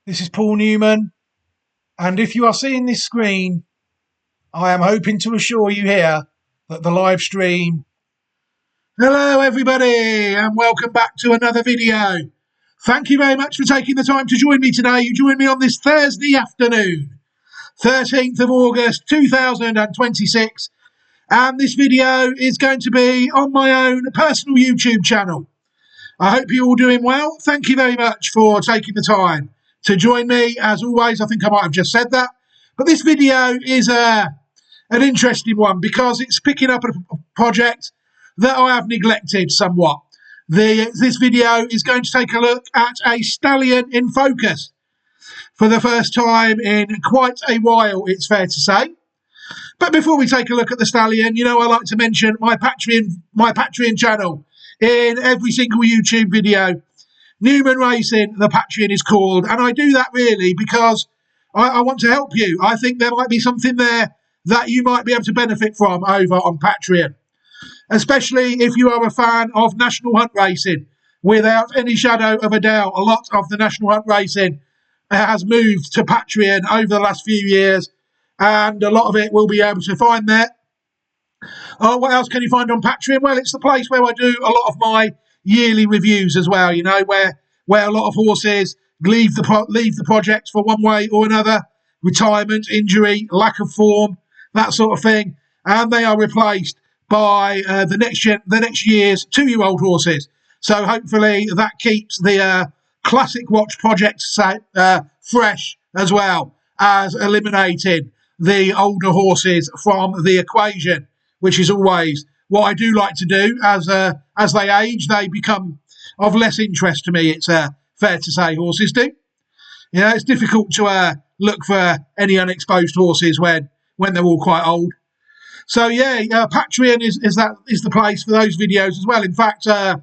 This is Paul Newman, and if you are seeing this screen, I am hoping to assure you here that the live stream. Hello, everybody, and welcome back to another video. Thank you very much for taking the time to join me today. You join me on this Thursday afternoon, 13th of August 2026, and this video is going to be on my own personal YouTube channel. I hope you're all doing well. Thank you very much for taking the time to join me. As always, I think I might have just said that, but this video is an interesting one because it's picking up a project that I have neglected somewhat. This video is going to take a look at a Stallion in Focus for the first time in quite a while, it's fair to say. But before we take a look at the Stallion, you know, I like to mention my Patreon channel in every single YouTube video. Newman Racing, the Patreon is called, and I do that really because I want to help you. I think there might be something there that you might be able to benefit from over on Patreon, especially if you are a fan of National Hunt Racing. Without any shadow of a doubt, a lot of the National Hunt Racing has moved to Patreon over the last few years, and a lot of it will be able to find there. What else can you find on Patreon? Well, it's the place where I do a lot of my yearly reviews as well, you know, where a lot of horses leave the project for one way or another, retirement, injury, lack of form, that sort of thing, and they are replaced by the next year's 2-year-old horses. So hopefully that keeps the Classic Watch project fresh, as well as eliminating the older horses from the equation, which is always what I do like to do. As they age, they become of less interest to me, it's fair to say, horses do. You know, it's difficult to look for any unexposed horses when they're all quite old. So yeah, Patreon is the place for those videos as well. In fact, I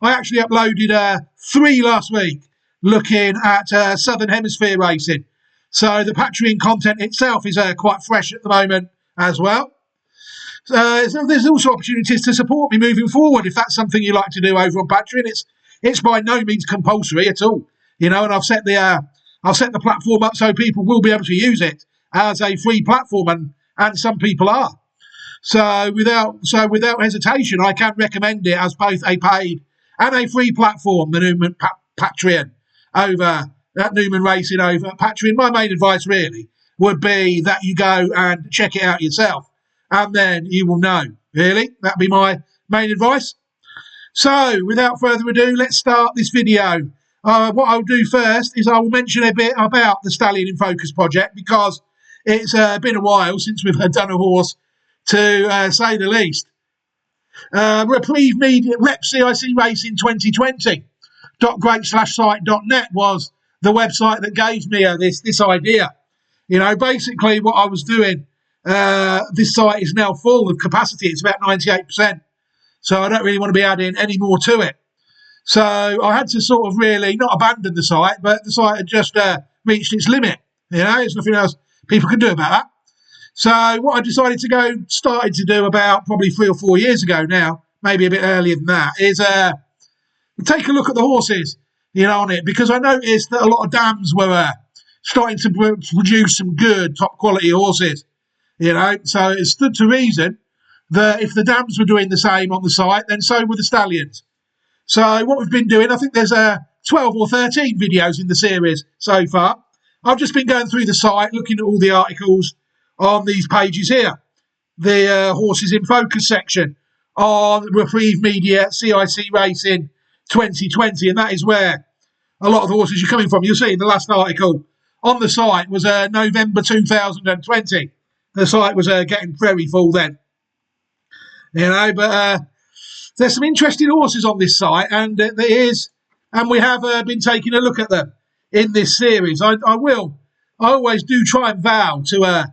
actually uploaded 3 last week looking at Southern Hemisphere racing. So the Patreon content itself is quite fresh at the moment as well. So there's also opportunities to support me moving forward if that's something you like to do over on Patreon. It's by no means compulsory at all, you know. And I've set the platform up so people will be able to use it as a free platform, and some people are. So without hesitation, I can recommend it as both a paid and a free platform. The Newman Patreon over at Newman Racing over at Patreon. My main advice really would be that you go and check it out yourself, and then you will know. Really, that'd be my main advice. So, without further ado, let's start this video. What I'll do first is I will mention a bit about the Stallion in Focus project, because it's been a while since we've done a horse, to say the least. Reprieve Media, Rep CIC Racing 2020. .great/site.net was the website that gave me this idea. You know, basically what I was doing. This site is now full of capacity. It's about 98%. So I don't really want to be adding any more to it. So I had to sort of really not abandon the site, but the site had just reached its limit. You know, there's nothing else people can do about that. So what I started to do about probably 3 or 4 years ago now, maybe a bit earlier than that, is take a look at the horses, you know, on it, because I noticed that a lot of dams were starting to produce some good top quality horses. You know, so it stood to reason that if the dams were doing the same on the site, then so were the stallions. So what we've been doing, I think there's 12 or 13 videos in the series so far. I've just been going through the site, looking at all the articles on these pages here. The Horses in Focus section on Reprieve Media CIC Racing 2020, and that is where a lot of the horses are coming from. You'll see the last article on the site was November 2020. The site was getting very full then, you know. But there's some interesting horses on this site, and we have been taking a look at them in this series. I always do try and vow to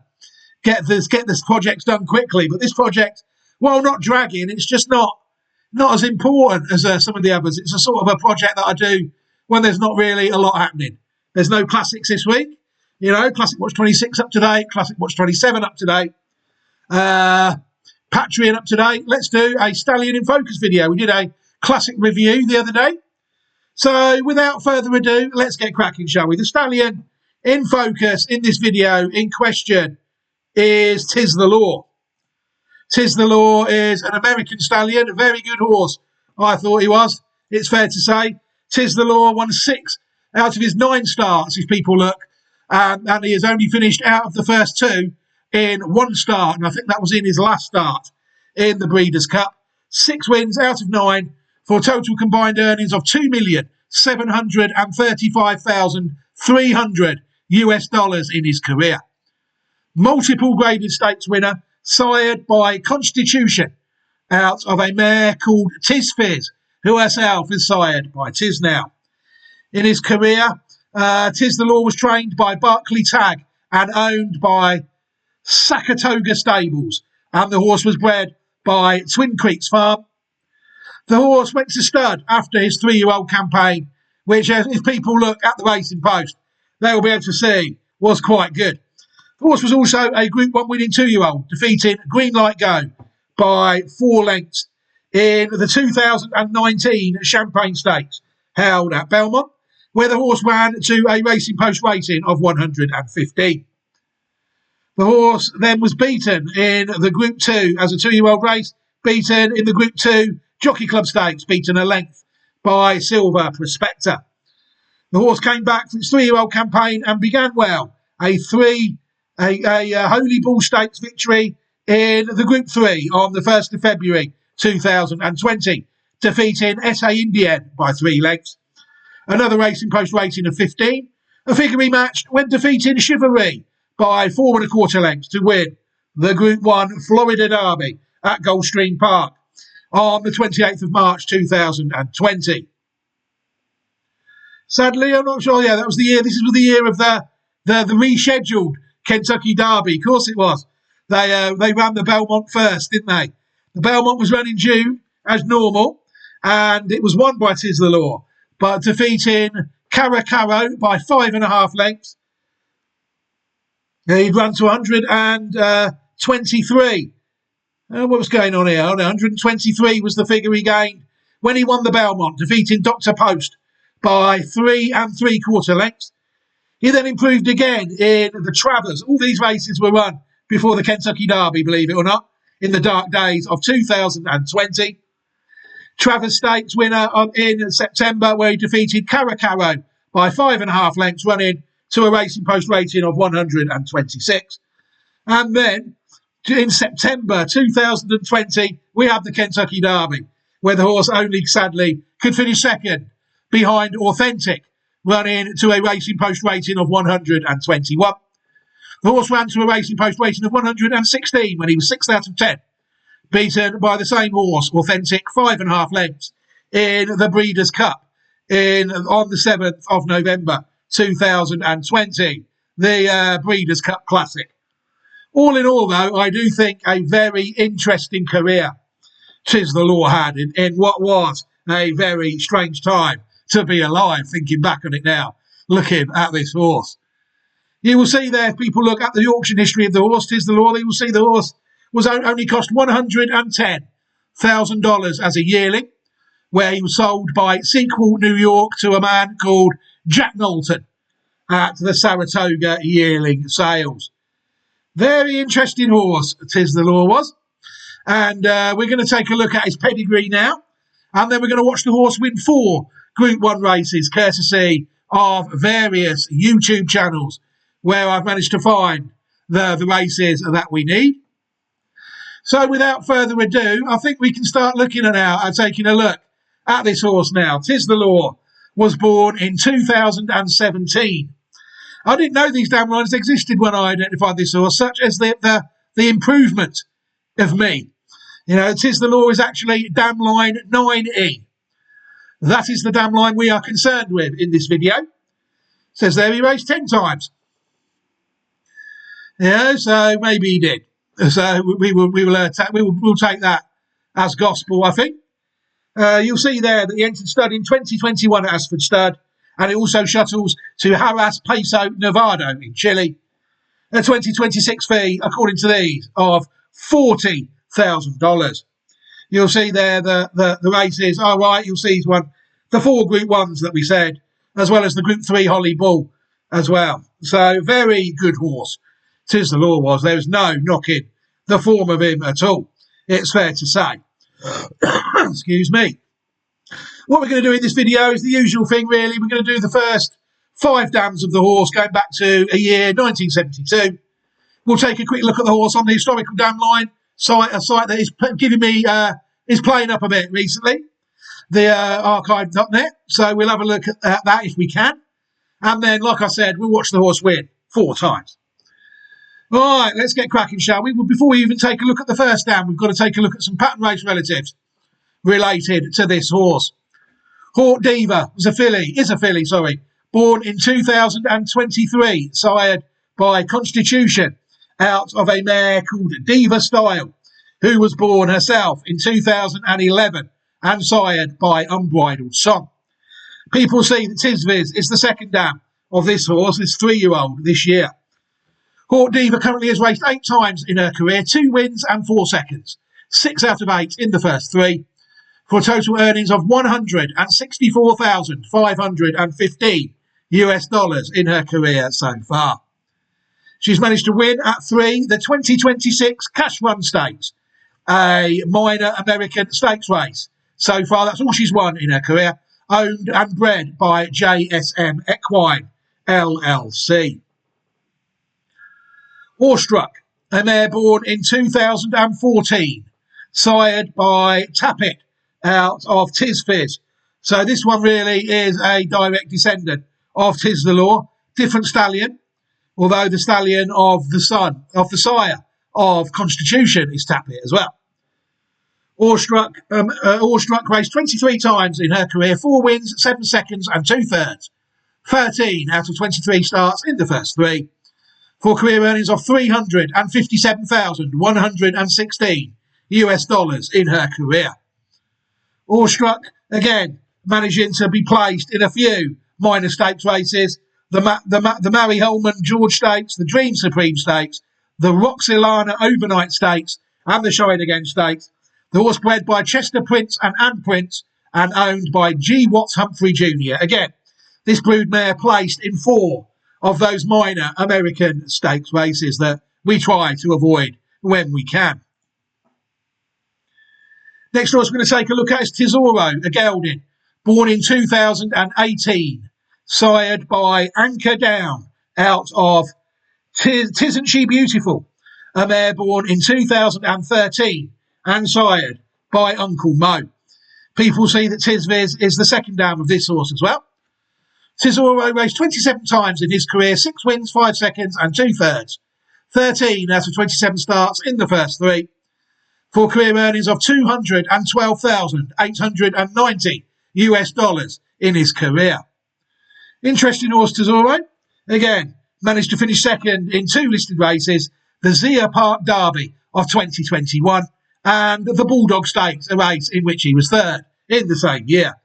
get this project done quickly, but this project, while not dragging, it's just not as important as some of the others. It's a sort of a project that I do when there's not really a lot happening. There's no classics this week. You know, Classic Watch 26 up to date, Classic Watch 27 up to date, Patreon up to date. Let's do a Stallion in Focus video. We did a classic review the other day. So without further ado, let's get cracking, shall we? The stallion in focus in this video in question is Tiz The Law. Tiz The Law is an American stallion, a very good horse, I thought he was. It's fair to say. Tiz The Law won 6 out of his 9 starts, if people look, and he has only finished out of the first 2 in 1 start, and I think that was in his last start in the Breeders' Cup. 6 wins out of 9 for total combined earnings of $2,735,300 US in his career. Multiple graded stakes winner, sired by Constitution out of a mare called Tiz Fizz, who herself is sired by Tiz now. In his career, Tiz The Law was trained by Barclay Tagg and owned by Sakatoga Stables, and the horse was bred by Twin Creeks Farm. The horse went to stud after his 3-year-old campaign, which, if people look at the Racing Post, they will be able to see was quite good. The horse was also a Group 1 winning 2-year-old, defeating Green Light Go by 4 lengths in the 2019 Champagne Stakes held at Belmont, where the horse ran to a Racing Post rating of 115. The horse then was beaten in the Group 2 as a 2-year-old race, beaten in the Group 2 Jockey Club Stakes, beaten a length by Silver Prospector. The horse came back from its 3-year-old campaign and began well. A Holy Bull Stakes victory in the Group 3 on the 1st of February 2020, defeating SA Indian by 3 lengths. Another Racing Post rating of 15. A figure he matched when defeating Chivalry by 4 1/4 lengths to win the Group 1 Florida Derby at Gulfstream Park on the 28th of March 2020. Sadly, I'm not sure. Yeah, that was the year. This was the year of the rescheduled Kentucky Derby. Of course it was. They ran the Belmont first, didn't they? The Belmont was run in June as normal, and it was won by Tiz The Law, but defeating Caracaro by 5 1/2 lengths. He'd run to 123. What was going on here? 123 was the figure he gained when he won the Belmont, defeating Dr. Post by 3 3/4 lengths. He then improved again in the Travers. All these races were run before the Kentucky Derby, believe it or not, in the dark days of 2020. Travers Stakes winner in September, where he defeated Caracaro by 5 1/2 lengths, running to a Racing Post rating of 126. And then in September 2020, we had the Kentucky Derby, where the horse only, sadly, could finish second behind Authentic, running to a Racing Post rating of 121. The horse ran to a Racing Post rating of 116 when he was 6 out of 10, beaten by the same horse, Authentic, 5 1/2 lengths in the Breeders' Cup on the 7th of November 2020, the Breeders' Cup Classic. All in all, though, I do think a very interesting career Tiz The Law had in what was a very strange time to be alive, thinking back on it now, looking at this horse. You will see there, if people look at the auction history of the horse, Tiz The Law, they will see the horse was only cost $110,000 as a yearling, where he was sold by Sequel New York to a man called Jack Knowlton at the Saratoga yearling sales. Very interesting horse, Tiz The Law was. And we're going to take a look at his pedigree now. And then we're going to watch the horse win 4 Group 1 races, courtesy of various YouTube channels where I've managed to find the races that we need. So without further ado, I think we can start looking at now and taking a look at this horse now. Tiz The Law was born in 2017. I didn't know these damn lines existed when I identified this horse, such as the improvement of me. You know, Tiz The Law is actually dam line 9E. That is the dam line we are concerned with in this video. Says there he raced 10 times. Yeah, so maybe he did. So we'll take that as gospel, I think. You'll see there that he entered stud in 2021 at Asford Stud, and it also shuttles to Harras Peso Nevado in Chile. A 2026 fee, according to these, of $40,000. You'll see there the races. Oh, right, you'll see he's won the 4 Group 1s that we said, as well as the Group 3 Holly Bull as well. So very good horse. Tiz The Law was. There was no knocking the form of him at all, it's fair to say. Excuse me. What we're going to do in this video is the usual thing, really. We're going to do the first 5 dams of the horse going back to a year 1972. We'll take a quick look at the horse on the historical dam line site, a site that is giving me is playing up a bit recently, the archive.net. So we'll have a look at that if we can, and then, like I said, we'll watch the horse win 4 times. All right, let's get cracking, shall we? Well, before we even take a look at the first dam, we've got to take a look at some pattern race relatives related to this horse. Hawk Diva is a filly, born in 2023, sired by Constitution out of a mare called Diva Style, who was born herself in 2011 and sired by Unbridled Song. People see that Tiz Viz is the second dam of this horse, this 3-year-old this year. Hawk Diva currently has raced 8 times in her career, 2 wins and 4 seconds, 6 out of 8 in the first 3, for total earnings of $164,515 in her career so far. She's managed to win at 3 the 2026 Cash Run Stakes, a minor American stakes race. So far, that's all she's won in her career, owned and bred by JSM Equine LLC. Awestruck, a mare born in 2014, sired by Tappet out of Tiz Fizz. So this one really is a direct descendant of Tiz The Law, different stallion, although the stallion of the sire of Constitution is Tappet as well. Awestruck raced 23 times in her career, 4 wins, 7 seconds and 2/3, 13 out of 23 starts in the first 3, for career earnings of $357,116 in her career. Awestruck, again, managing to be placed in a few minor stakes races, the Mary Holman George Stakes, the Dream Supreme Stakes, the Roxilana Overnight Stakes, and the Shine Again Stakes. The horse bred by Chester Prince and Ann Prince and owned by G. Watts Humphrey Jr. Again, this broodmare placed in 4 of those minor American stakes races that we try to avoid when we can. Next horse we're going to take a look at is Tesoro, a gelding, born in 2018, sired by Anchor Down out of Tisn't She Beautiful, a mare born in 2013 and sired by Uncle Mo. People see that Tiz Viz is the second dam of this horse as well. Tesoro raced 27 times in his career, 6 wins, 5 seconds and 2/3, 13 out of 27 starts in the first 3, for career earnings of $212,890 in his career. Interesting horse, Tesoro. Again, managed to finish second in 2 listed races, the Zia Park Derby of 2021 and the Bulldog Stakes, a race in which he was 3rd in the same year.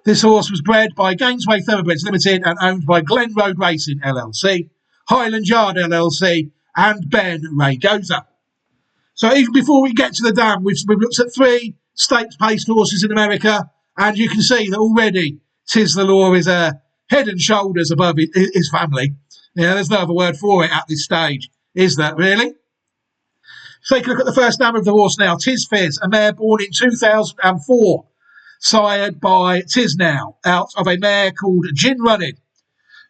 This horse was bred by Gainsway Thoroughbreds Limited and owned by Glen Road Racing LLC, Highland Yard LLC and Ben Raygoza. So even before we get to the dam, we've looked at 3 stakes-paced horses in America, and you can see that already Tiz The Law is head and shoulders above his family. Yeah, there's no other word for it at this stage, is that really? Take a look at the first dam of the horse now. Tiz Fizz, a mare born in 2004, sired by Tiz Now, out of a mare called Gin Running,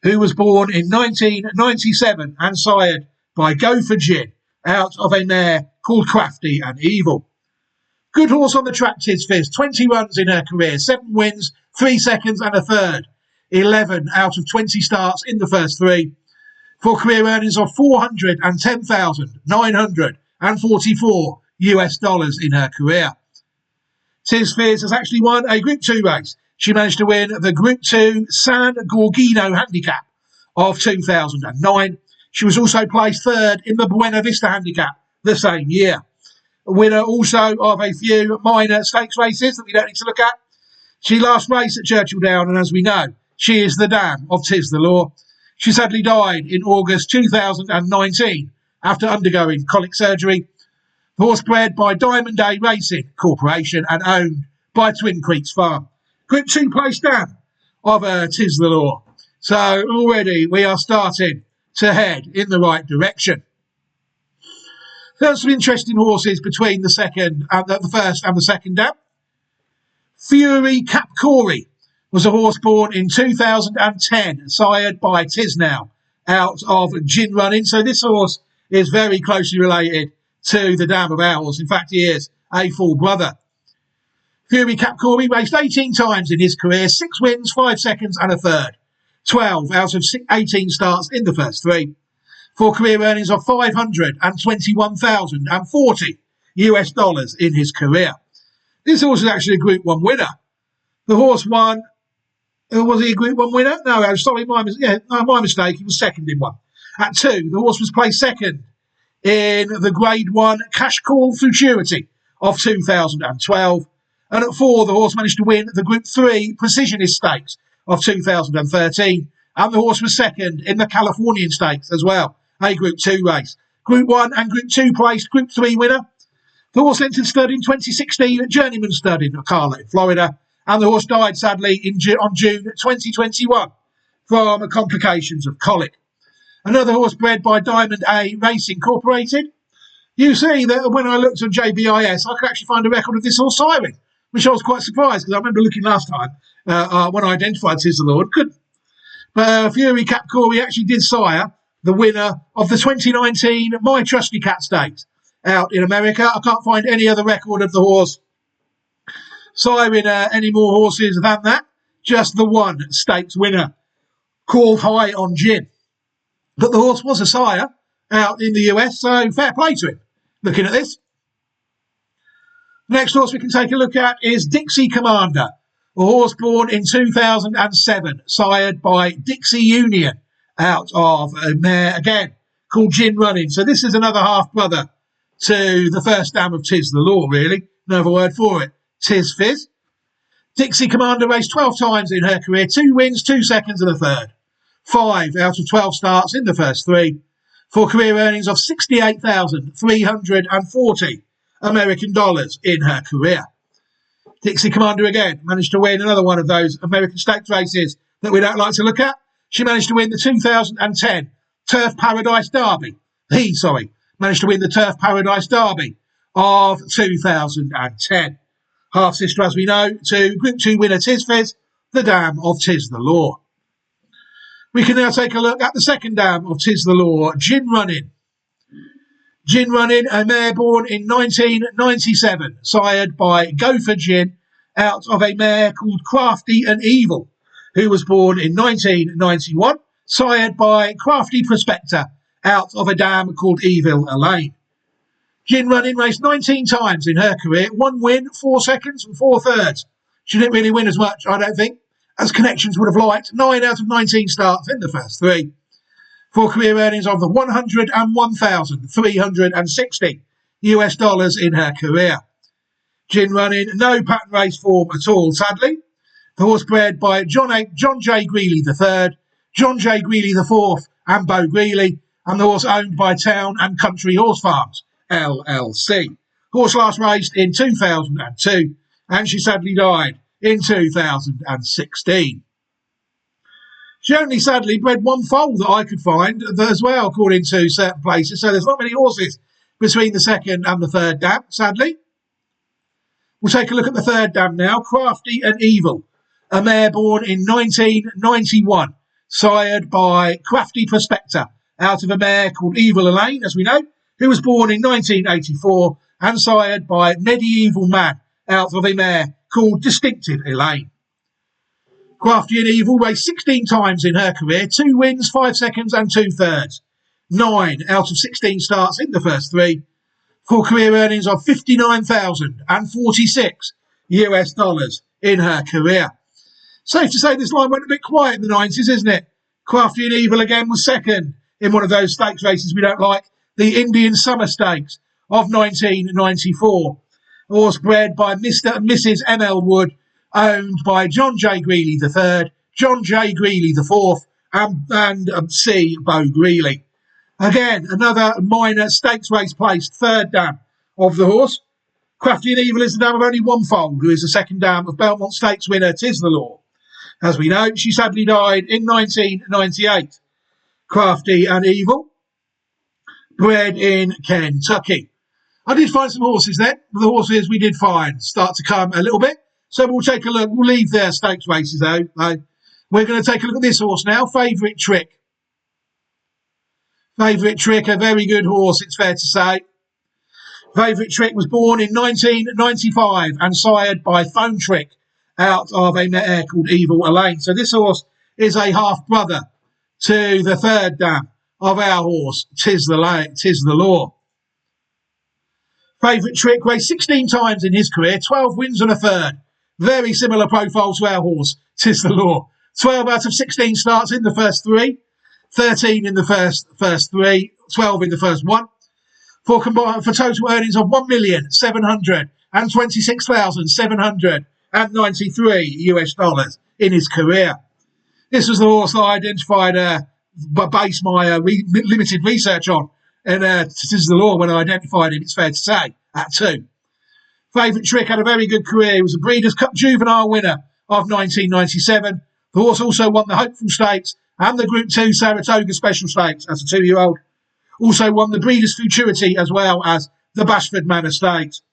who was born in 1997 and sired by Go for Gin, out of a mare called Crafty and Evil. Good horse on the track, Tiz Fizz, 20 runs in her career, 7 wins, 3 seconds and 1/3, 11 out of 20 starts in the first 3, for career earnings of $410,944 in her career. Tiz Fizz has actually won a Group 2 race. She managed to win the Group 2 San Gorgino Handicap of 2009. She was also placed 3rd in the Buena Vista Handicap the same year. A winner also of a few minor stakes races that we don't need to look at. She last raced at Churchill Down, and as we know, she is the dam of Tiz The Law. She sadly died in August 2019 after undergoing colic surgery. The horse bred by Diamond Day Racing Corporation and owned by Twin Creeks Farm. Group 2 place down of Tiz The Law. So already we are starting to head in the right direction. There's some interesting horses between the first and the second dam. Fury Cap Corey was a horse born in 2010, sired by Tiz Now, out of Gin Running. So this horse is very closely related to the dam of ours. In fact, he is a full brother. Fury Cap Corey raced 18 times in his career, 6 wins, 5 seconds and a third. 12 out of 18 starts in the first 3. For career earnings of $521,040 US in his career. This horse is actually a Group 1 winner. The horse won. Was he a Group 1 winner? No, sorry, my mistake. He was second in one. At 2, the horse was placed second in the Grade 1 Cash Call Futurity of 2012. And at 4, the horse managed to win the Group 3 Precisionist Stakes of 2013. And the horse was second in the Californian Stakes as well, a Group 2 race. Group 1 and Group 2 placed Group 3 winner. The horse entered stud in 2016 at Journeyman Stud in Ocala in Florida. And the horse died, sadly, on June 2021 from complications of colic. Another horse bred by Diamond A Racing Incorporated. You see that when I looked on JBIS, I could actually find a record of this horse siring, which I was quite surprised because I remember looking last time when I identified Tiz The Law and couldn't. But Fury Cap Corey actually did sire the winner of the 2019 My Trusty Cat Stakes out in America. I can't find any other record of the horse siring any more horses than that. Just the one stakes winner called High on Gin. But the horse was a sire out in the US, so fair play to him. Looking at this. Next horse we can take a look at is Dixie Commander, a horse born in 2007, sired by Dixie Union out of a mare again called Gin Running. So this is another half brother to the first dam of Tiz The Law, really. No other word for it. Tiz Fizz. Dixie Commander raced 12 times in her career, 2 wins, 2 seconds and a third. 5 out of 12 starts in the first 3. For career earnings of $68,340 American dollars in her career. Dixie Commander again managed to win another one of those American stakes races that we don't like to look at. She managed to win the 2010 Turf Paradise Derby. Managed to win the Turf Paradise Derby of 2010. Half sister, as we know, to Group 2 winner Tiz Fizz, the dam of Tiz The Law. We can now take a look at the second dam of Tiz The Law, Gin Running. Gin Running, a mare born in 1997, sired by Gopher Gin, out of a mare called Crafty and Evil, who was born in 1991, sired by Crafty Prospector, out of a dam called Evil Elaine. Gin Running raced 19 times in her career, 1 win, 4 seconds and 4 thirds. She didn't really win as much, I don't think, as Connections would have liked. 9 out of 19 starts in the first 3. For career earnings of the $101,360 US in her career. Gin Running, no pattern race form at all, sadly. The horse bred by John J. Greeley III, John J. Greeley IV and Bo Greeley, and the horse owned by Town and Country Horse Farms, LLC. Horse last raced in 2002 and she sadly died in 2016. She only sadly bred 1 foal that I could find as well, according to certain places. So there's not many horses between the second and the third dam, sadly. We'll take a look at the third dam now. Crafty and Evil, a mare born in 1991, sired by Crafty Prospector, out of a mare called Evil Elaine, as we know, who was born in 1984 and sired by Medieval Man, out of a mare called Distinctive Elaine. Crafty and Evil raced 16 times in her career, 2 wins, 5 seconds and 2 thirds. 9 out of 16 starts in the first 3. For career earnings of $59,046 US in her career. Safe to say this line went a bit quiet in the 90s, isn't it? Crafty and Evil again was second in one of those stakes races we don't like, the Indian Summer Stakes of 1994. A horse bred by Mr. and Mrs. M.L. Wood, owned by John J. Greeley III, John J. Greeley IV, and C. Bo Greeley. Again, another minor stakes race placed third dam of the horse. Crafty and Evil is the dam of only one foal, who is the second dam of Belmont Stakes winner Tiz The Law. As we know, she sadly died in 1998. Crafty and Evil, bred in Kentucky. I did find some horses then. The horses we did find start to come a little bit. So we'll take a look. We'll leave their stakes races though. We're going to take a look at this horse now. Favourite Trick. Favourite Trick, a very good horse, it's fair to say. Favourite Trick was born in 1995 and sired by Phone Trick out of a mare called Evil Elaine. So this horse is a half-brother to the third dam of our horse, Tiz the Law. Favourite Trick raced 16 times in his career, 12 wins and a third. Very similar profile to our horse, Tiz the Law. 12 out of 16 starts in the first three, 13 in the first three, 12 in the first one. For total earnings of $1,726,793 in his career. This was the horse I identified, based my limited research on, and Tiz the Law when I identified him, it's fair to say, at 2. Favourite Trick had a very good career. He was a Breeders' Cup Juvenile winner of 1997. The horse also won the Hopeful Stakes and the Group 2 Saratoga Special Stakes as a 2-year-old. Also won the Breeders' Futurity as well as the Bashford Manor Stakes.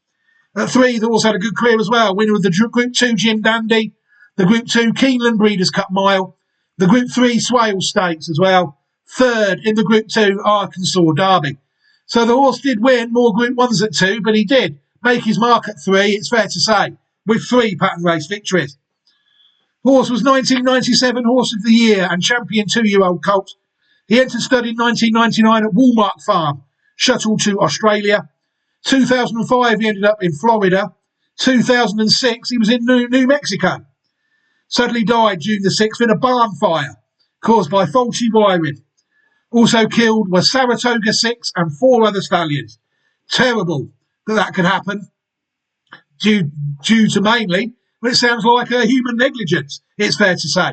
At 3, the horse had a good career as well. Winner of the Group 2 Jim Dandy, the Group 2 Keeneland Breeders' Cup Mile, the Group 3 Swale Stakes as well. 3rd in the Group 2 Arkansas Derby. So the horse did win more Group 1s at 2, but he did make his mark at 3, it's fair to say, with 3 pattern race victories. Horse was 1997 Horse of the Year and champion 2-year-old colt. He entered stud in 1999 at Walmark Farm, shuttled to Australia. 2005 he ended up in Florida. 2006 he was in New Mexico. Suddenly died June the 6th in a barn fire caused by faulty wiring. Also killed were Saratoga 6 and 4 other stallions. Terrible that could happen due to mainly, but it sounds like a human negligence, it's fair to say.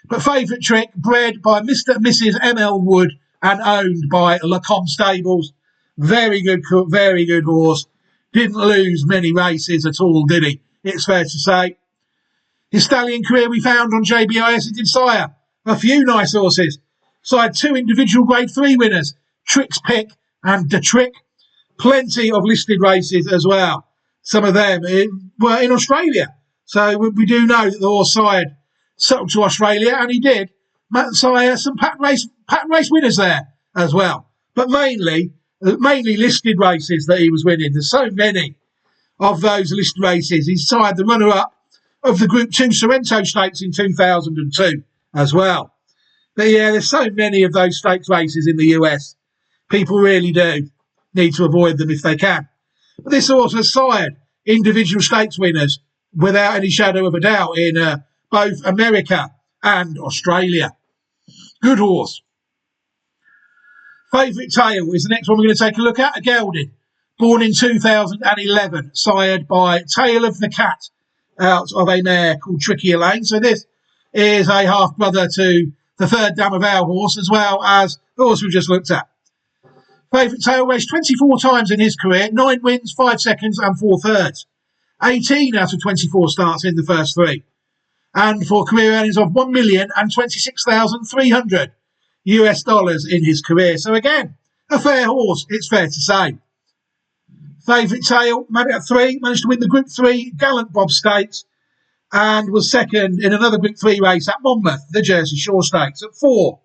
But Favourite Trick, bred by Mr. and Mrs. M.L. Wood and owned by Lacombe Stables. Very good horse. Didn't lose many races at all, did he? It's fair to say. His stallion career we found on JBIS. He did sire a few nice horses. Sired 2 individual Grade 3 winners, Trick's Pick and The Trick. Plenty of listed races as well. Some of them were in Australia. So we do know that the horse sired to Australia, and he did sire some pattern race winners there as well. But mainly listed races that he was winning. There's so many of those listed races. He sired the runner-up of the Group 2 Sorrento Stakes in 2002 as well. But yeah, there's so many of those stakes races in the US. People really do need to avoid them if they can. But this horse has sired individual stakes winners without any shadow of a doubt in both America and Australia. Good horse. Favourite Tale is the next one we're going to take a look at. A gelding, born in 2011, sired by Tale of the Cat out of a mare called Tricky Elaine. So this is a half-brother to the third dam of our horse, as well as the horse we just looked at. Favourite Tale raced 24 times in his career, 9 wins, 5 seconds and 4 thirds. 18 out of 24 starts in the first 3. And for career earnings of $1,026,300 in his career. So again, a fair horse, it's fair to say. Favourite Tale, at 3, managed to win the Group 3 Gallant Bob Stakes and was second in another Group 3 race at Monmouth, the Jersey Shore Stakes. At 4,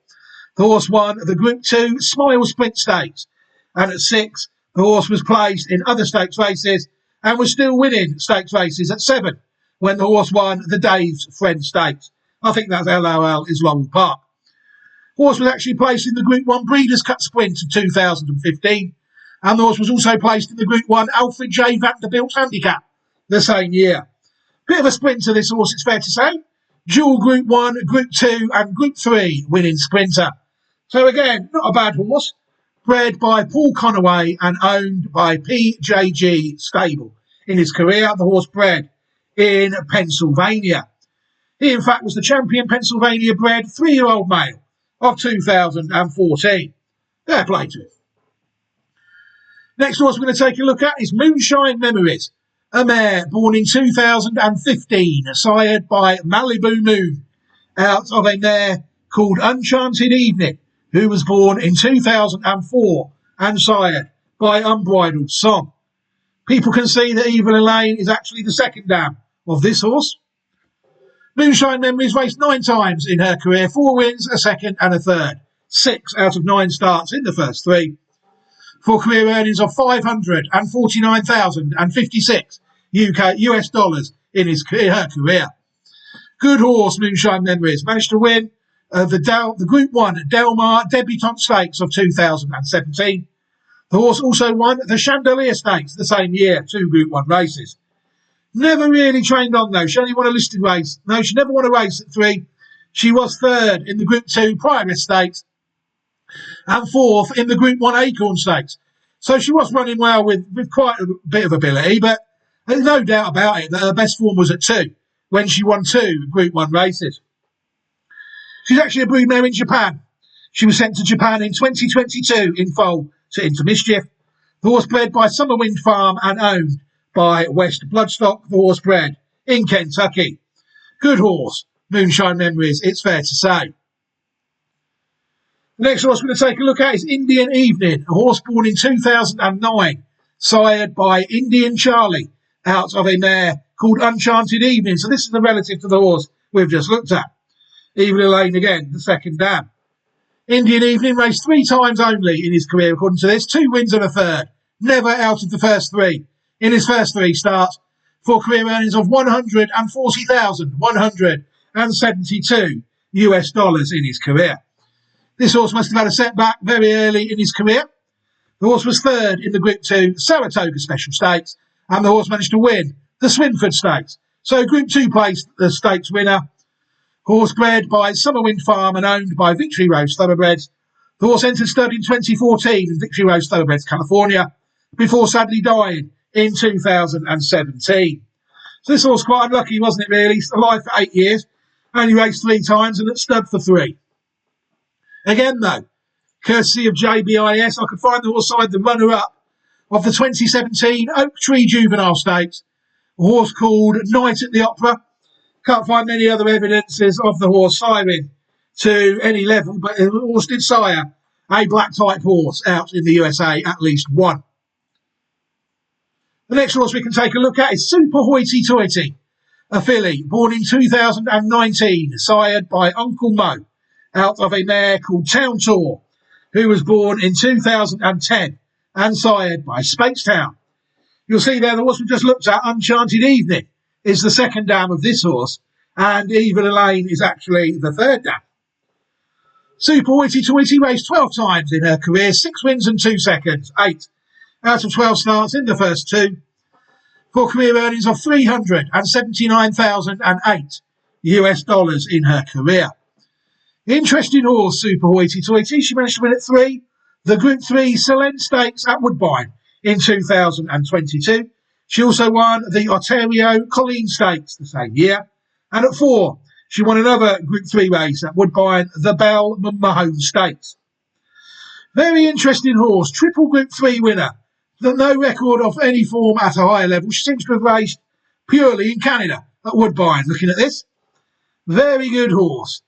the horse won the Group 2 Smile Sprint Stakes. And at 6, the horse was placed in other stakes races and was still winning stakes races at 7 when the horse won the Dave's Friend Stakes. I think that's LOL is Laurel Park. Horse was actually placed in the Group 1 Breeders' Cup Sprint in 2015, and the horse was also placed in the Group 1 Alfred J. Vanderbilt Handicap the same year. Bit of a sprinter, this horse, it's fair to say. Dual Group 1, Group 2 and Group 3 winning sprinter. So again, not a bad horse. Bred by Paul Conaway and owned by PJG Stable. In his career, the horse bred in Pennsylvania. He, in fact, was the champion Pennsylvania bred 3-year-old male of 2014. Fair play to him. Next horse we're going to take a look at is Moonshine Memories, A mare born in 2015, sired by Malibu Moon, out of a mare called Enchanted Evening, who was born in 2004 and sired by Unbridled Song. People can see that Evil Elaine is actually the second dam of this horse. Moonshine Memories raced 9 times in her career, 4 wins, a second and a third. 6 out of 9 starts in the first 3. For career earnings of $549,056 US dollars in her career. Good horse, Moonshine Memories, managed to win the Group 1 Del Mar Debutante Stakes of 2017. The horse also won the Chandelier Stakes the same year, 2 Group 1 races. Never really trained on though. She only won a listed race. No, she never won a race at 3. She was 3rd in the Group 2 Prioress Stakes and 4th in the Group 1 Acorn Stakes. So she was running well with quite a bit of ability, but there's no doubt about it that her best form was at 2 when she won 2 Group 1 races. She's actually a broodmare in Japan. She was sent to Japan in 2022 in foal to Into Mischief. The horse bred by Summer Wind Farm and owned by West Bloodstock, the horse bred in Kentucky. Good horse, Moonshine Memories, it's fair to say. The next horse we're going to take a look at is Indian Evening, a horse born in 2009, sired by Indian Charlie, out of a mare called Enchanted Evening. So this is the relative to the horse we've just looked at. Evil Elaine again, the second dam. Indian Evening raced 3 times only in his career, according to this. 2 wins and a third. Never out of the first 3. In his first 3 starts, for career earnings of $140,172 US dollars in his career. This horse must have had a setback very early in his career. The horse was 3rd in the Group 2 Saratoga Special Stakes, and the horse managed to win the Swinford Stakes. So Group 2 placed the stakes winner. Horse bred by Summer Wind Farm and owned by Victory Rose Thoroughbreds. The horse entered stud in 2014 in Victory Rose Thoroughbreds, California, before sadly dying in 2017. So this horse quite unlucky, wasn't it, really? He's alive for 8 years, only raced 3 times and at stud for 3. Again, though, courtesy of JBIS, I could find the horse side the runner-up of the 2017 Oak Tree Juvenile Stakes, a horse called Night at the Opera. Can't find many other evidences of the horse siring to any level, but the horse did sire a black-type horse out in the USA, at least one. The next horse we can take a look at is Super Hoity Toity, a filly born in 2019, sired by Uncle Mo, out of a mare called Town Tour, who was born in 2010 and sired by Spaketown. You'll see there the horse we just looked at, Enchanted Evening, is the second dam of this horse, and Evil Elaine is actually the third dam. Super Hoity Toity raced 12 times in her career, 6 wins and 2 seconds, 8 out of 12 starts in the first 2, for career earnings of $379,008 US dollars in her career. Interesting horse, Super Hoity Toity. She managed to win at 3, the Group 3 Selene Stakes at Woodbine in 2022. She also won the Ontario Colleen Stakes the same year. And at 4, she won another Group 3 race at Woodbine, the Bell Mahone Stakes. Very interesting horse, triple Group 3 winner. No record of any form at a higher level. She seems to have raced purely in Canada at Woodbine. Looking at this, very good horse.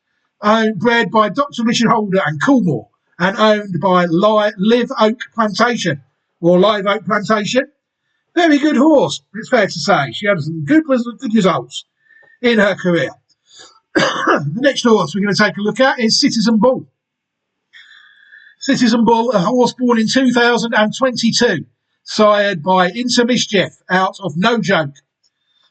Bred by Dr. Richard Holder and Coolmore and owned by Live Oak Plantation or Live Oak Plantation. Very good horse, it's fair to say. She had some good results in her career. The next horse we're going to take a look at is Citizen Bull. Citizen Bull, a horse born in 2022, sired by Into Mischief out of No Joke,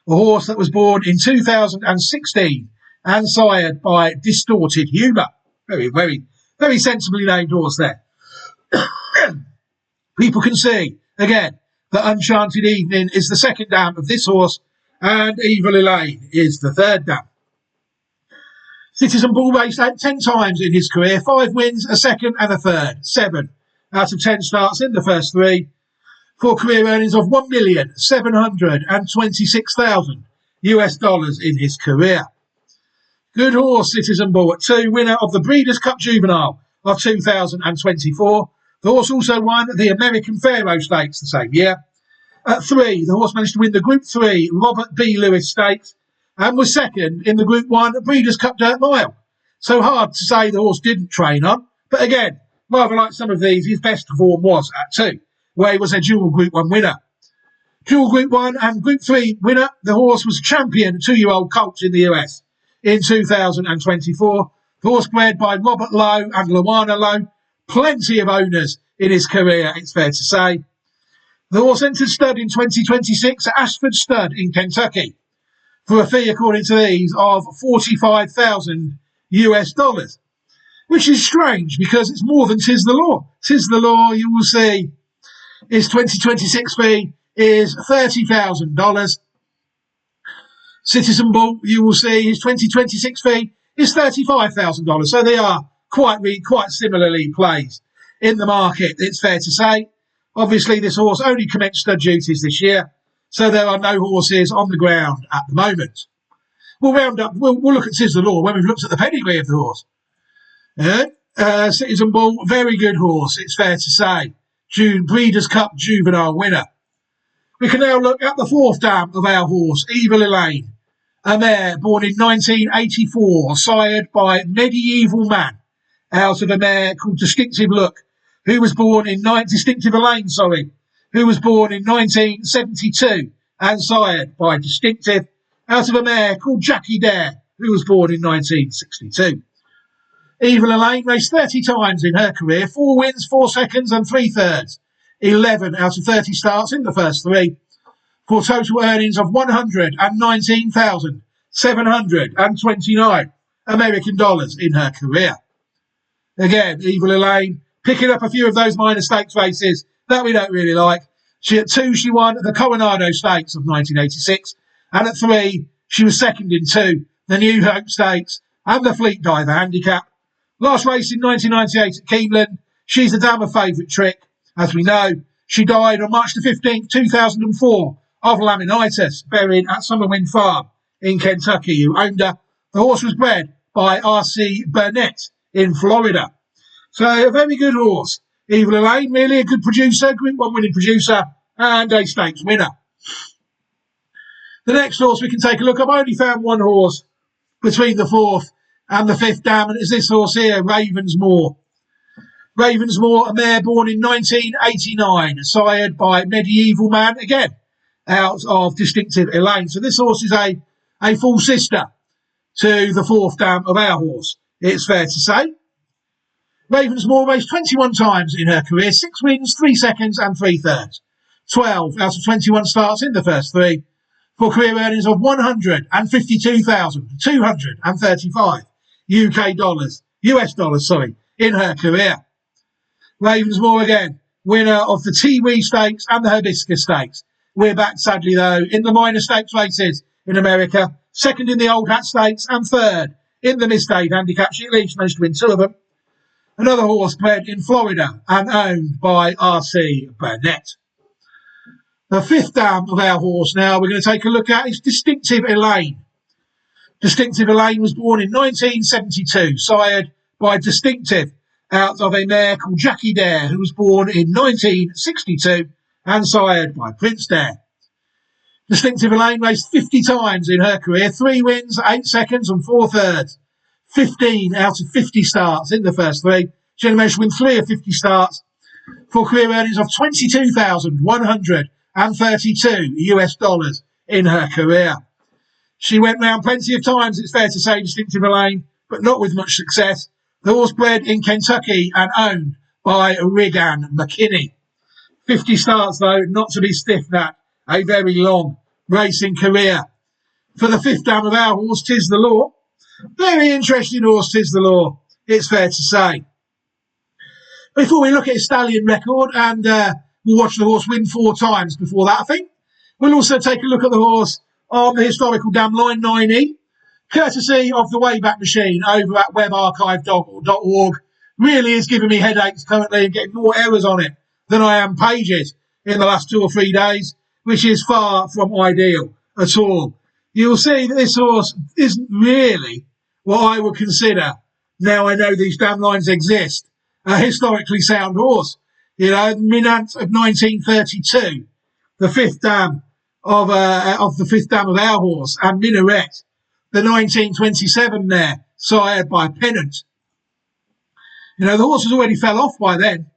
a horse that was born in 2016 and sired by Distorted Humour. Very, very, very sensibly named horse there. People can see, again, that Enchanted Evening is the second dam of this horse and Evil Elaine is the third dam. Citizen Bull raced 10 times in his career, 5 wins, a second and a third, 7 out of 10 starts in the first 3, for career earnings of $1,726,000 US dollars in his career. Good horse, Citizen Bull at 2, winner of the Breeders' Cup Juvenile of 2024. The horse also won the American Pharaoh Stakes the same year. At 3, the horse managed to win the Group 3 Robert B. Lewis Stakes and was second in the Group 1 Breeders' Cup Dirt Mile. So hard to say the horse didn't train on. But again, rather like some of these, his best form was at 2, where he was a dual Group 1 winner. Dual Group 1 and Group 3 winner, the horse was champion 2-year-old colts in the US in 2024. The horse bred by Robert Lowe and Luana Lowe. Plenty of owners in his career, it's fair to say. The horse entered stud in 2026 at Ashford Stud in Kentucky for a fee, according to these, of $45,000 US, which is strange because it's more than Tiz the Law. Tiz the Law, you will see, his 2026 fee is $30,000. Citizen Bull, you will see, his 2026 fee is $35,000. So they are quite similarly placed in the market, it's fair to say. Obviously, this horse only commenced stud duties this year, so there are no horses on the ground at the moment. We'll round up. We'll look at Tiz the Law when we've looked at the pedigree of the horse. Citizen Bull, very good horse, it's fair to say. Breeders' Cup juvenile winner. We can now look at the 4th dam of our horse, Evil Elaine, a mare born in 1984, sired by Medieval Man, out of a mare called Distinctive Elaine, who was born in 1972 and sired by Distinctive, out of a mare called Jackie Dare, who was born in 1962. Evil Elaine raced 30 times in her career, 4 wins, 4 seconds and 3 thirds, 11 out of 30 starts in the first 3, for total earnings of $119,729 American dollars in her career. Again, Evil Elaine picking up a few of those minor stakes races that we don't really like. At 2, she won the Coronado Stakes of 1986, and at 3, she was second in 2, the New Hope Stakes and the Fleet Diver Handicap. Last race in 1998 at Keeneland. She's a dam of favourite trick, as we know. She died on March the 15th, 2004, of laminitis, buried at Summerwind Farm in Kentucky. Who owned her? The horse was bred by R.C. Burnett in Florida. So a very good horse. Evil Elaine, really a good producer, Group 1 winning producer, and a stakes winner. The next horse we can take a look at, I've only found one horse between the 4th and the 5th dam, and it's this horse here, Ravensmore. Ravensmore, a mare born in 1989, sired by Medieval Man, again, out of Distinctive Elaine. So this horse is a full sister to the 4th dam of our horse, it's fair to say. Ravensmore raced 21 times in her career, 6 wins, 3 seconds and 3 thirds. 12 out of 21 starts in the first 3, for career earnings of $152,235 US dollars, in her career. Ravensmore again, winner of the Tiwi Stakes and the Hibiscus Stakes. We're back, sadly, though, in the minor stakes races in America. Second in the Old Hat Stakes and third in the Mid-State Handicap. She at least managed to win 2 of them. Another horse bred in Florida and owned by R.C. Burnett. The 5th dam of our horse now we're going to take a look at is Distinctive Elaine. Distinctive Elaine was born in 1972, sired by Distinctive, out of a mare called Jackie Dare, who was born in 1962 and sired by Prince Dare. Distinctive Elaine raced 50 times in her career, 3 wins, 8 seconds and 4 thirds. 15 out of 50 starts in the first 3. She only managed to win 3 of 50 starts for career earnings of $22,132 US dollars in her career. She went round plenty of times, it's fair to say, Distinctive Elaine, but not with much success. The horse bred in Kentucky and owned by Regan McKinney. 50 starts, though, not to be stiffed at. A very long racing career. For the 5th dam of our horse, Tiz the Law. Very interesting horse, Tiz the Law, it's fair to say. Before we look at his stallion record, and we'll watch the horse win 4 times before that, I think, we'll also take a look at the horse on the historical dam line 9E, courtesy of the Wayback Machine over at webarchive.org. Really is giving me headaches currently and getting more errors on it than I am pages in the last 2 or 3 days, which is far from ideal at all. You'll see that this horse isn't really what I would consider, now I know these damn lines exist, a historically sound horse. You know, Minant of 1932 the fifth dam of the fifth dam of our horse, and Minaret, the 1927 mare, sired by Pennant. You know, the horses already fell off by then.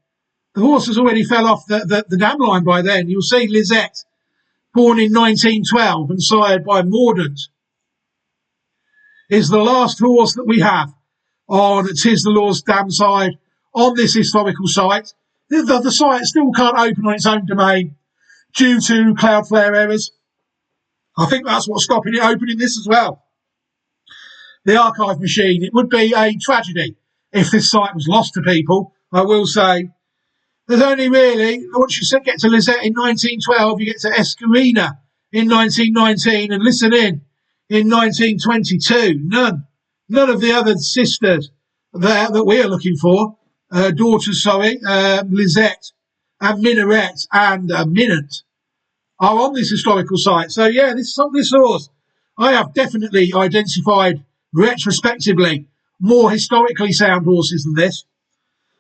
The horses already fell off the dam line by then. You'll see Lizette, born in 1912 and sired by Mordaunt, is the last horse that we have on Tiz The Law's dam side on this historical site. The site still can't open on its own domain due to Cloudflare errors. I think that's what's stopping it opening this as well. The archive machine. It would be a tragedy if this site was lost to people, I will say. There's only really, once you get to Lizette in 1912, you get to Escarina in 1919 and Listen in 1922. None of the other sisters that we're looking for, daughters, Lizette and Minaret and Minant, are on this historical site. So yeah, this horse, I have definitely identified retrospectively more historically sound horses than this.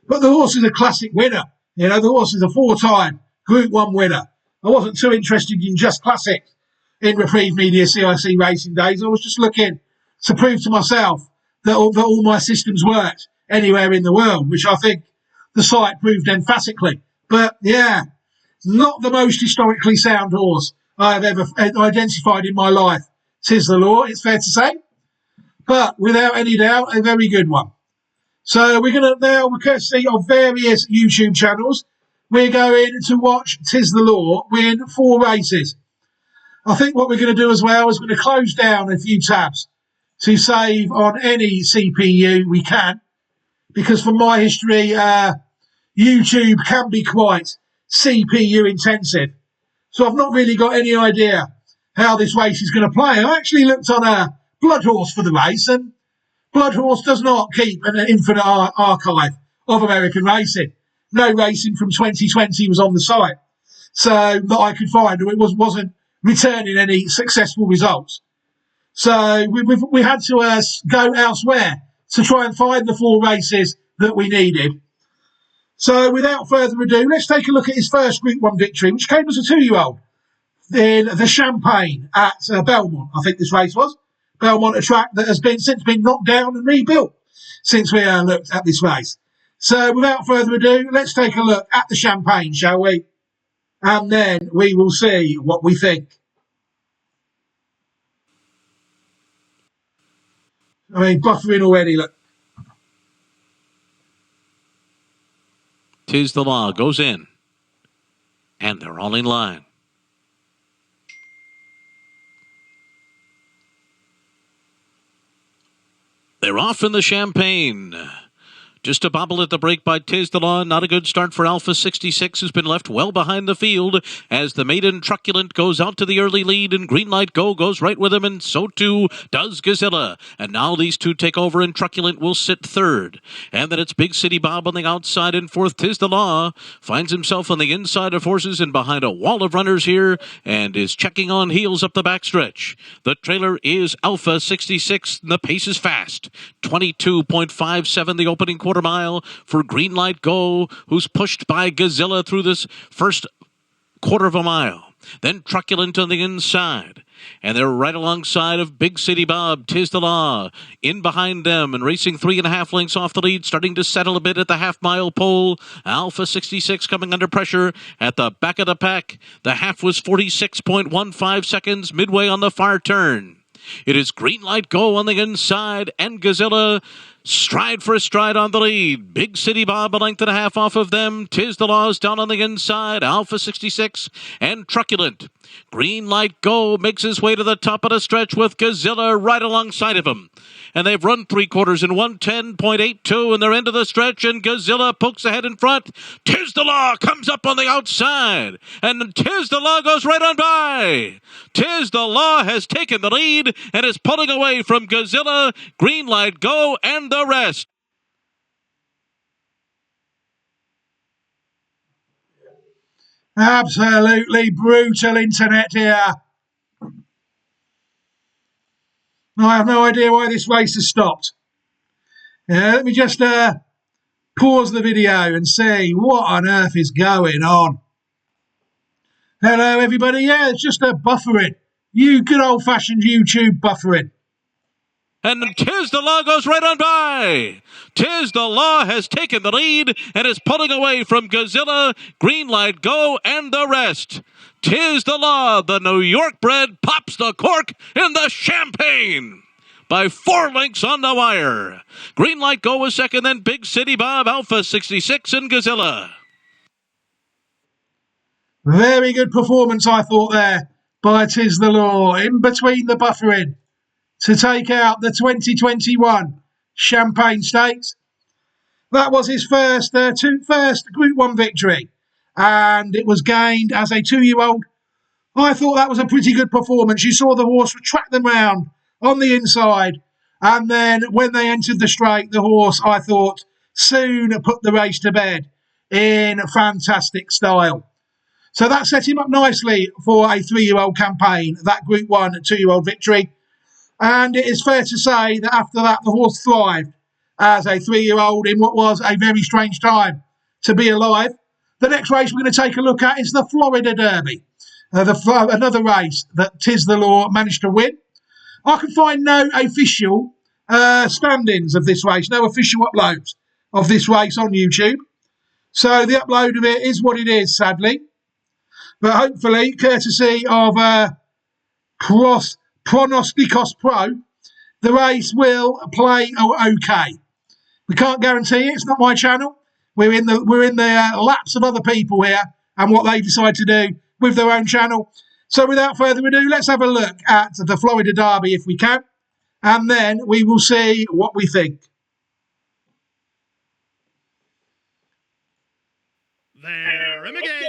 But the horse is a classic winner. You know, the horse is a 4-time Group 1 winner. I wasn't too interested in just classics in Reprieve Media CIC racing days. I was just looking to prove to myself that all my systems worked anywhere in the world, which I think the site proved emphatically. But yeah, not the most historically sound horse I have ever identified in my life. Tiz The Law, it's fair to say. But without any doubt, a very good one. So we're going to now, courtesy of various YouTube channels, we're going to watch Tiz The Law win 4 races. I think what we're going to do as well is we're going to close down a few tabs to save on any CPU we can, because from my history, YouTube can be quite CPU intensive. So I've not really got any idea how this race is going to play. I actually looked on a Blood Horse for the race, and Blood Horse does not keep an infinite archive of American racing. No racing from 2020 was on the site, so that I could find, or it wasn't returning any successful results. So we had to go elsewhere to try and find the 4 races that we needed. So without further ado, let's take a look at his first Group 1 victory, which came as a 2-year-old in the Champagne at Belmont. I think this race was. Belmont, a track that has since been knocked down and rebuilt since we looked at this race. So without further ado, let's take a look at the Champagne, shall we? And then we will see what we think. I mean, buffering already, look. Tiz The Law goes in. And they're all in line. They're off in the Champagne. Just a bobble at the break by Tiz The Law. Not a good start for Alpha 66, who's been left well behind the field as the maiden Truculent goes out to the early lead, and Green Light Go goes right with him, and so too does Gazilla. And now these two take over, and Truculent will sit third. And then it's Big City Bob on the outside, and fourth Tiz The Law finds himself on the inside of horses and behind a wall of runners here, and is checking on heels up the backstretch. The trailer is Alpha 66, and the pace is fast. 22.57 the opening quarter mile for Green Light Go, who's pushed by Gazilla through this first quarter of a mile. Then Truculent on the inside. And they're right alongside of Big City Bob, Tiz The Law, in behind them and racing 3.5 lengths off the lead, starting to settle a bit at the half-mile pole. Alpha 66 coming under pressure at the back of the pack. The half was 46.15 seconds midway on the far turn. It is Green Light Go on the inside, and Gazilla stride for a stride on the lead. Big City Bob a length and a half off of them. Tiz The Law's down on the inside. Alpha 66 and Truculent. Green Light Go makes his way to the top of the stretch with Gazilla right alongside of him. And they've run 3/4 in 110.82, and they're into the stretch, and Gazilla pokes ahead in front. Tiz The Law comes up on the outside, and Tiz The Law goes right on by. Tiz The Law has taken the lead and is pulling away from Gazilla, Green Light Go, and the rest. Absolutely brutal internet here. I have no idea why this race has stopped. Let me just pause the video and see what on earth is going on. Hello, everybody. Yeah, it's just a buffering. You good old-fashioned YouTube buffering. And Tiz The Law goes right on by. Tiz The Law has taken the lead and is pulling away from Gazilla, Green Light Go, and the rest. Tiz The Law, the New York bred, pops the cork in the champagne by 4 lengths on the wire. Green Light Go was second, then Big City Bob, Alpha 66, and Gazilla. Very good performance, I thought, there by Tiz The Law, in between the buffering, to take out the 2021 Champagne Stakes. That was his first Group 1 victory, and it was gained as a 2-year-old. I thought that was a pretty good performance. You saw the horse track them round on the inside, and then when they entered the straight, the horse, I thought, soon put the race to bed in fantastic style. So that set him up nicely for a 3-year-old campaign, that Group 1 2-year-old victory. And it is fair to say that after that, the horse thrived as a 3-year-old in what was a very strange time to be alive. The next race we're going to take a look at is the Florida Derby, another race that Tiz The Law managed to win. I can find no official stand-ins of this race, no official uploads of this race on YouTube. So the upload of it is what it is, sadly. But hopefully, courtesy of Pronosticos Pro, the race will play okay. We can't guarantee it. It's not my channel. We're in the laps of other people here and what they decide to do with their own channel. So without further ado, let's have a look at the Florida Derby if we can, and then we will see what we think. There him again.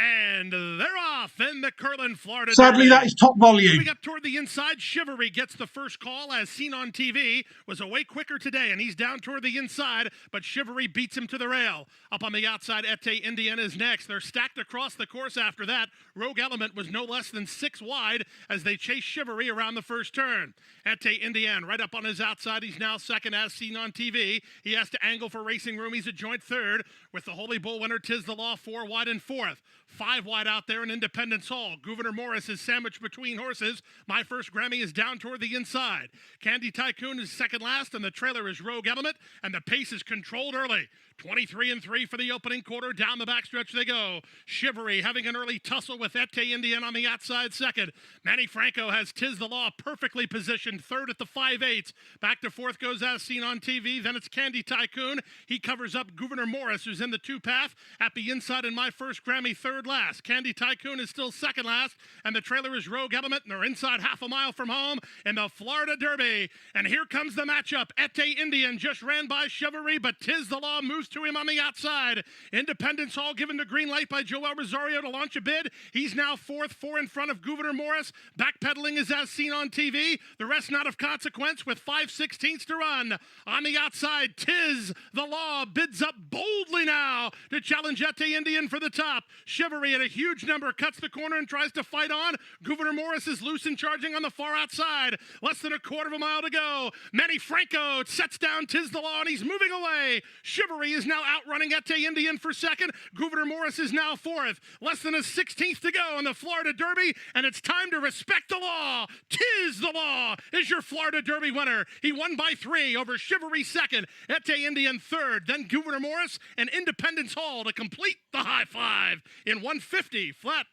And they're off in the Curlin, Florida. Sadly, that is top volume. Moving up toward the inside, Chivalry gets the first call, as seen on TV. Was away quicker today, and he's down toward the inside, but Chivalry beats him to the rail. Up on the outside, Ete Indiana is next. They're stacked across the course after that. Rogue Element was no less than 6 wide as they chase Chivalry around the first turn. Ete Indiana right up on his outside. He's now second, as seen on TV. He has to angle for racing room. He's a joint third with the Holy Bull winner, Tiz The Law, 4 wide and fourth. 5 wide out there in Independence Hall. Gouverneur Morris is sandwiched between horses. My First Grammy is down toward the inside. Candy Tycoon is second last, and the trailer is Rogue Element, and the pace is controlled early. 23-3 for the opening quarter. Down the backstretch they go. Chivalry having an early tussle with Ete Indian on the outside second. Manny Franco has Tiz The Law perfectly positioned third at the 5/8. Back to fourth goes as seen on TV. Then it's Candy Tycoon. He covers up Gouverneur Morris, who's in the 2 path. At the inside in My First Grammy, third last. Candy Tycoon is still second last, and the trailer is Rogue Element, and they're inside half a mile from home in the Florida Derby. And here comes the matchup. Ete Indian just ran by Chivalry, but Tiz The Law moves to him on the outside. Independence Hall given the green light by Joel Rosario to launch a bid. He's now fourth, 4 in front of Gouverneur Morris. Backpedaling is as seen on TV. The rest not of consequence with 5/16 to run. On the outside, Tiz The Law bids up boldly now to challenge Ete Indian for the top. Chivalry at a huge number cuts the corner and tries to fight on. Gouverneur Morris is loose and charging on the far outside. Less than a quarter of a mile to go. Manny Franco sets down Tiz The Law, and he's moving away. Chivalry is now outrunning Ete Indian for second. Gouverneur Morris is now fourth. Less than a 16th to go in the Florida Derby, and it's time to respect the law. Tiz The Law is your Florida Derby winner. He won by 3 over Chivalry second, Ete Indian third, then Gouverneur Morris and Independence Hall to complete the high five in 150 flat.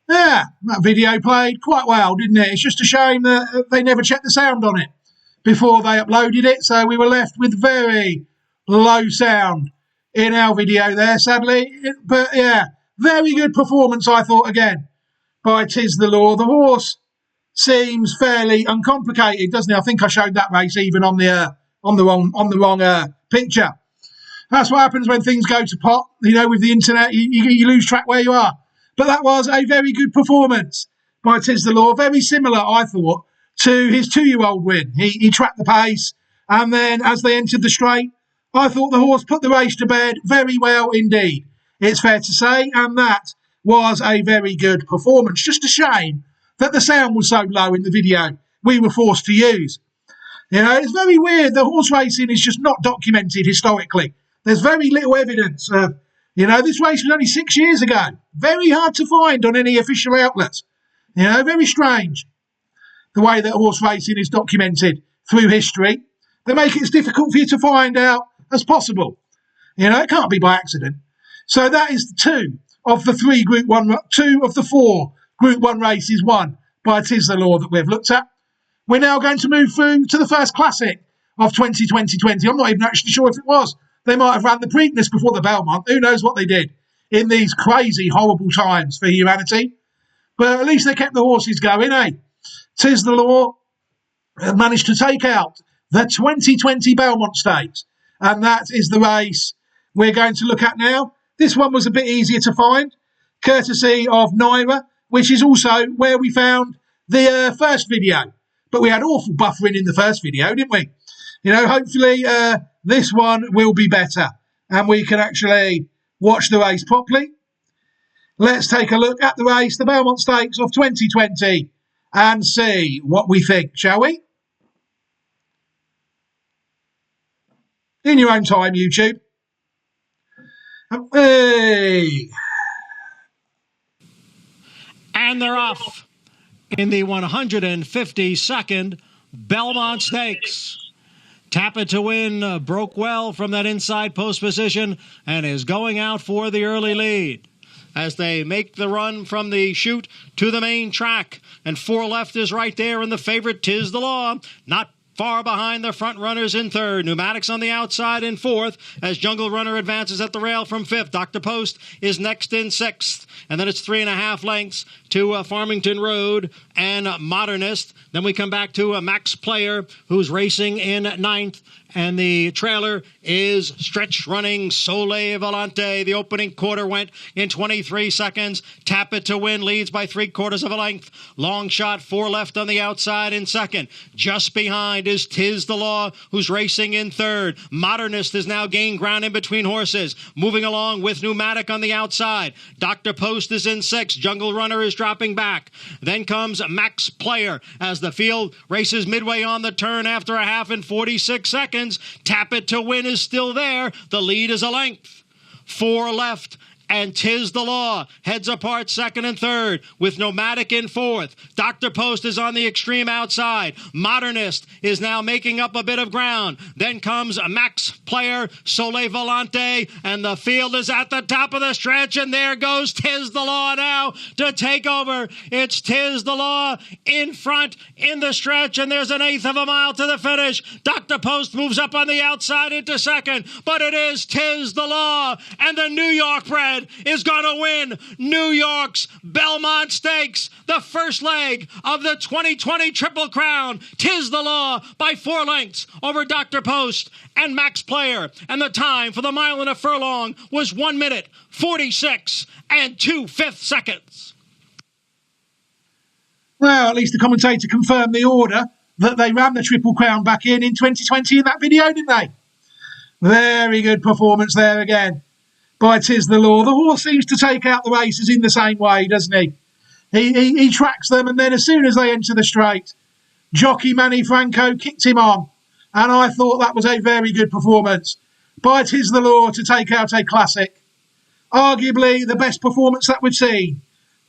Yeah, that video played quite well, didn't it? It's just a shame that they never checked the sound on it before they uploaded it, so we were left with very low sound in our video there, sadly. But yeah, very good performance, I thought, again, by Tiz The Law. The horse seems fairly uncomplicated, doesn't it? I think I showed that race even on the wrong picture. That's what happens when things go to pot. You know, with the internet, you lose track where you are. But that was a very good performance by Tiz The Law. Very similar, I thought, to his 2-year-old win. He tracked the pace, and then as they entered the straight, I thought the horse put the race to bed very well indeed. It's fair to say, and that was a very good performance. Just a shame that the sound was so low in the video we were forced to use. You know, it's very weird. The horse racing is just not documented historically. There's very little evidence of You know, this race was only 6 years ago. Very hard to find on any official outlets. You know, very strange the way that horse racing is documented through history. They make it as difficult for you to find out as possible. You know, it can't be by accident. So that is two of the four Group 1 races won by Tiz The Law that we've looked at. We're now going to move through to the first classic of 2020. I'm not even actually sure if it was. They might have ran the Preakness before the Belmont. Who knows what they did in these crazy, horrible times for humanity. But at least they kept the horses going, eh? Tiz The Law managed to take out the 2020 Belmont Stakes. And that is the race we're going to look at now. This one was a bit easier to find, courtesy of Naira, which is also where we found the first video. But we had awful buffering in the first video, didn't we? You know, hopefully this one will be better and we can actually watch the race properly. Let's take a look at the race, the Belmont Stakes of 2020, and see what we think, shall we? In your own time, YouTube. Hey. And they're off in the 152nd Belmont Stakes. Tap It to Win broke well from that inside post position and is going out for the early lead as they make the run from the chute to the main track. And 4 left is right there in the favorite Tiz The Law. Not far behind the front runners in third. Pneumatics on the outside in fourth as Jungle Runner advances at the rail from fifth. Dr. Post is next in sixth. And then it's 3.5 lengths to Farmington Road and Modernist. Then we come back to Max Player, who's racing in ninth. And the trailer is stretch running Sole Volante. The opening quarter went in 23 seconds. Tap It to Win leads by 3/4 of a length. Long Shot 4 left on the outside in second. Just behind is Tiz The Law, who's racing in third. Modernist has now gained ground in between horses. Moving along with Pneumatic on the outside. Dr. Post is in sixth. Jungle Runner is dropping back. Then comes Max Player as the field races midway on the turn after a half in 46 seconds. Tap It to Win is still there. The lead is a length. 4 left. And Tiz The Law heads apart second and third with Pneumatic in fourth. Dr. Post is on the extreme outside. Modernist is now making up a bit of ground. Then comes Max Player, Sole Volante, and the field is at the top of the stretch, and there goes Tiz The Law now to take over. It's Tiz The Law in front in the stretch, and there's 1/8 of a mile to the finish. Dr. Post moves up on the outside into second, but it is Tiz The Law, and the New York bred is going to win New York's Belmont Stakes, the first leg of the 2020 Triple Crown. Tiz The Law by 4 lengths over Dr. Post and Max Player. And the time for the mile and a furlong was 1 minute, 46 and 2/5 seconds. Well, at least the commentator confirmed the order that they ran the Triple Crown back in 2020 in that video, didn't they? Very good performance there again by Tiz The Law. The horse seems to take out the races in the same way, doesn't he? He tracks them, and then as soon as they enter the straight, jockey Manny Franco kicked him on. And I thought that was a very good performance by Tiz The Law to take out a classic. Arguably the best performance that we've seen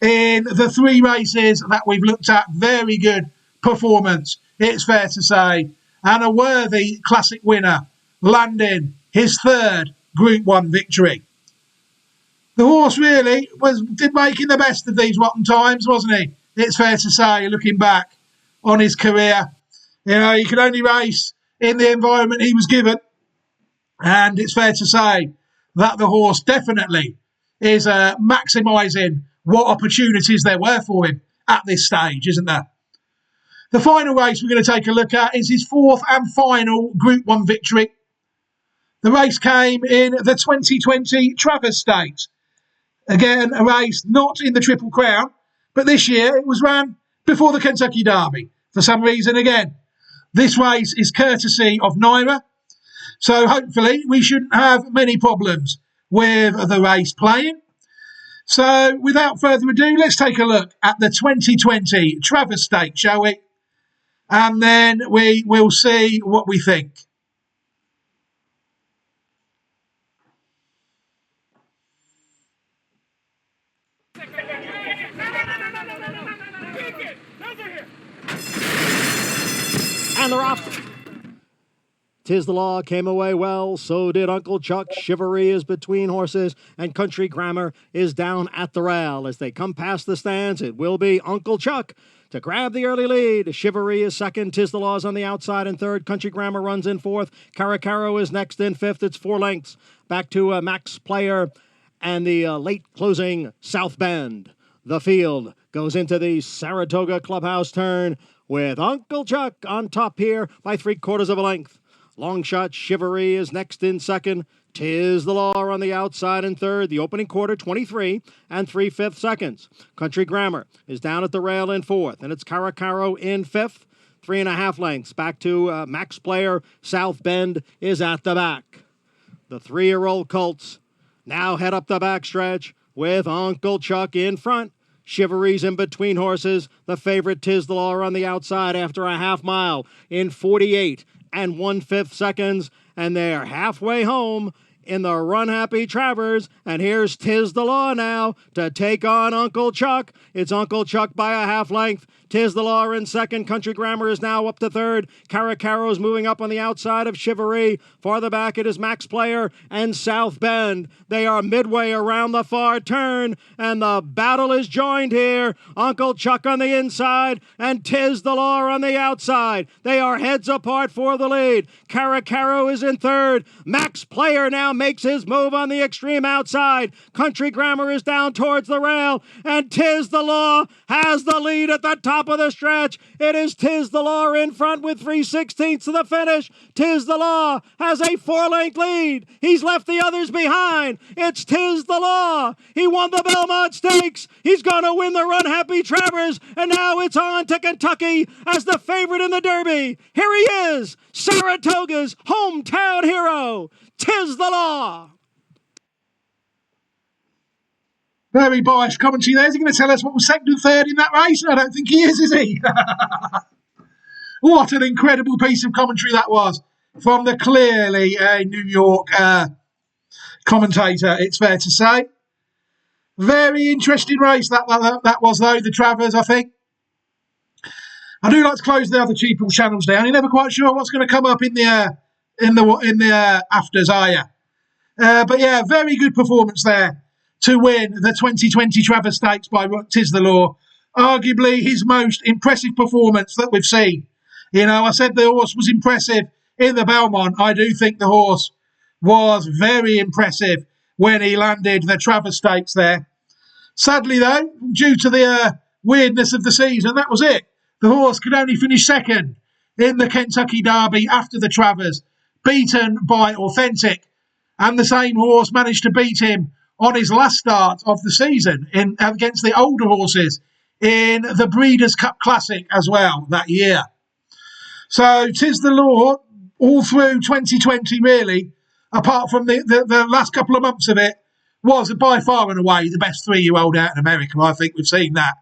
in the 3 races that we've looked at. Very good performance, it's fair to say. And a worthy classic winner, landing his 3rd Group 1 victory. The horse really did making the best of these rotten times, wasn't he? It's fair to say, looking back on his career. You know, he could only race in the environment he was given. And it's fair to say that the horse definitely is maximising what opportunities there were for him at this stage, isn't there? The final race we're going to take a look at is his 4th and final Group 1 victory. The race came in the 2020 Travers Stakes. Again, a race not in the Triple Crown, but this year it was run before the Kentucky Derby. For some reason, again, this race is courtesy of Naira. So hopefully we shouldn't have many problems with the race playing. So without further ado, let's take a look at the 2020 Travers Stakes, shall we? And then we will see what we think. And they're off. Tiz the Law came away well, so did Uncle Chuck. Chivalry is between horses, and Country Grammar is down at the rail. As they come past the stands, it will be Uncle Chuck to grab the early lead. Chivalry is second. Tiz the Law is on the outside in third. Country Grammar runs in fourth. Caracaro is next in fifth. It's 4 lengths. Back to Max Player and the late closing South Bend. The field goes into the Saratoga Clubhouse turn with Uncle Chuck on top here by 3/4 of a length. Long Shot Chivalry is next in second. Tiz the Law on the outside in third. The opening quarter, 23 and 3/5 seconds. Country Grammar is down at the rail in fourth, and it's Caracaro in fifth. 3.5 lengths. Back to Max Player. South Bend is at the back. The 3-year-old colts now head up the backstretch with Uncle Chuck in front. Chivalry's in between horses. The favorite Tiz the Law on the outside after a half mile in 48 and 1/5 seconds, and they're halfway home in the Run Happy Travers, and here's Tiz the Law now to take on Uncle Chuck. It's Uncle Chuck by a half length. Tiz the Law in second. Country Grammar is now up to third. Caracaro's moving up on the outside of Chivalry. Farther back it is Max Player and South Bend. They are midway around the far turn, and the battle is joined here. Uncle Chuck on the inside and Tiz the Law on the outside. They are heads apart for the lead. Caracaro is in third. Max Player now makes his move on the extreme outside. Country Grammar is down towards the rail, and Tiz the Law has the lead at the top of the stretch. It is Tiz the Law in front with 3/16 to the finish. Tiz the Law has a 4-length lead. He's left the others behind. It's Tiz the Law. He won the Belmont Stakes. He's going to win the Run Happy Travers, and now it's on to Kentucky as the favorite in the Derby. Here he is, Saratoga's hometown hero, Tiz the Law. Very biased commentary there. Is he going to tell us what was second and third in that race? I don't think he is he? What an incredible piece of commentary that was from the clearly New York commentator, it's fair to say. Very interesting race that was, though, the Travers, I think. I do like to close the other cheaper channels down. You're never quite sure what's going to come up in the afters, are you? But yeah, very good performance there to win the 2020 Travers Stakes by Tiz the Law. Arguably his most impressive performance that we've seen. You know, I said the horse was impressive in the Belmont. I do think the horse was very impressive when he landed the Travers Stakes there. Sadly, though, due to the weirdness of the season, that was it. The horse could only finish second in the Kentucky Derby after the Travers, beaten by Authentic. And the same horse managed to beat him on his last start of the season against the older horses in the Breeders' Cup Classic as well that year. So Tiz the Law, all through 2020 really, apart from the last couple of months of it, was by far and away the best 3-year-old out in America. I think we've seen that.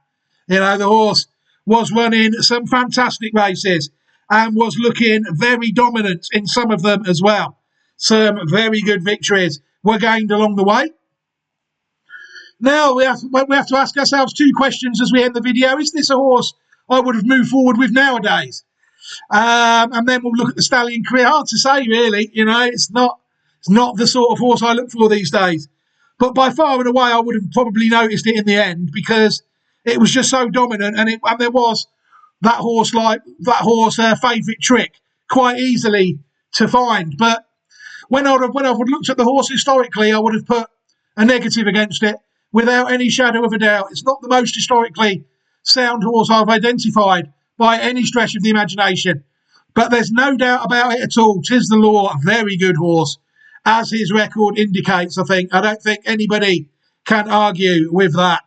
You know, the horse was running some fantastic races and was looking very dominant in some of them as well. Some very good victories were gained along the way. Now we have to ask ourselves 2 questions as we end the video. Is this a horse I would have moved forward with nowadays? And then we'll look at the Stallion career. Hard to say, really. You know, it's not the sort of horse I look for these days. But by far and away, I would have probably noticed it in the end because it was just so dominant, and there was that horse favourite trick quite easily to find. But when I would looked at the horse historically, I would have put a negative against it without any shadow of a doubt. It's not the most historically sound horse I've identified by any stretch of the imagination. But there's no doubt about it at all. Tiz the Law, a very good horse, as his record indicates, I think. I don't think anybody can argue with that.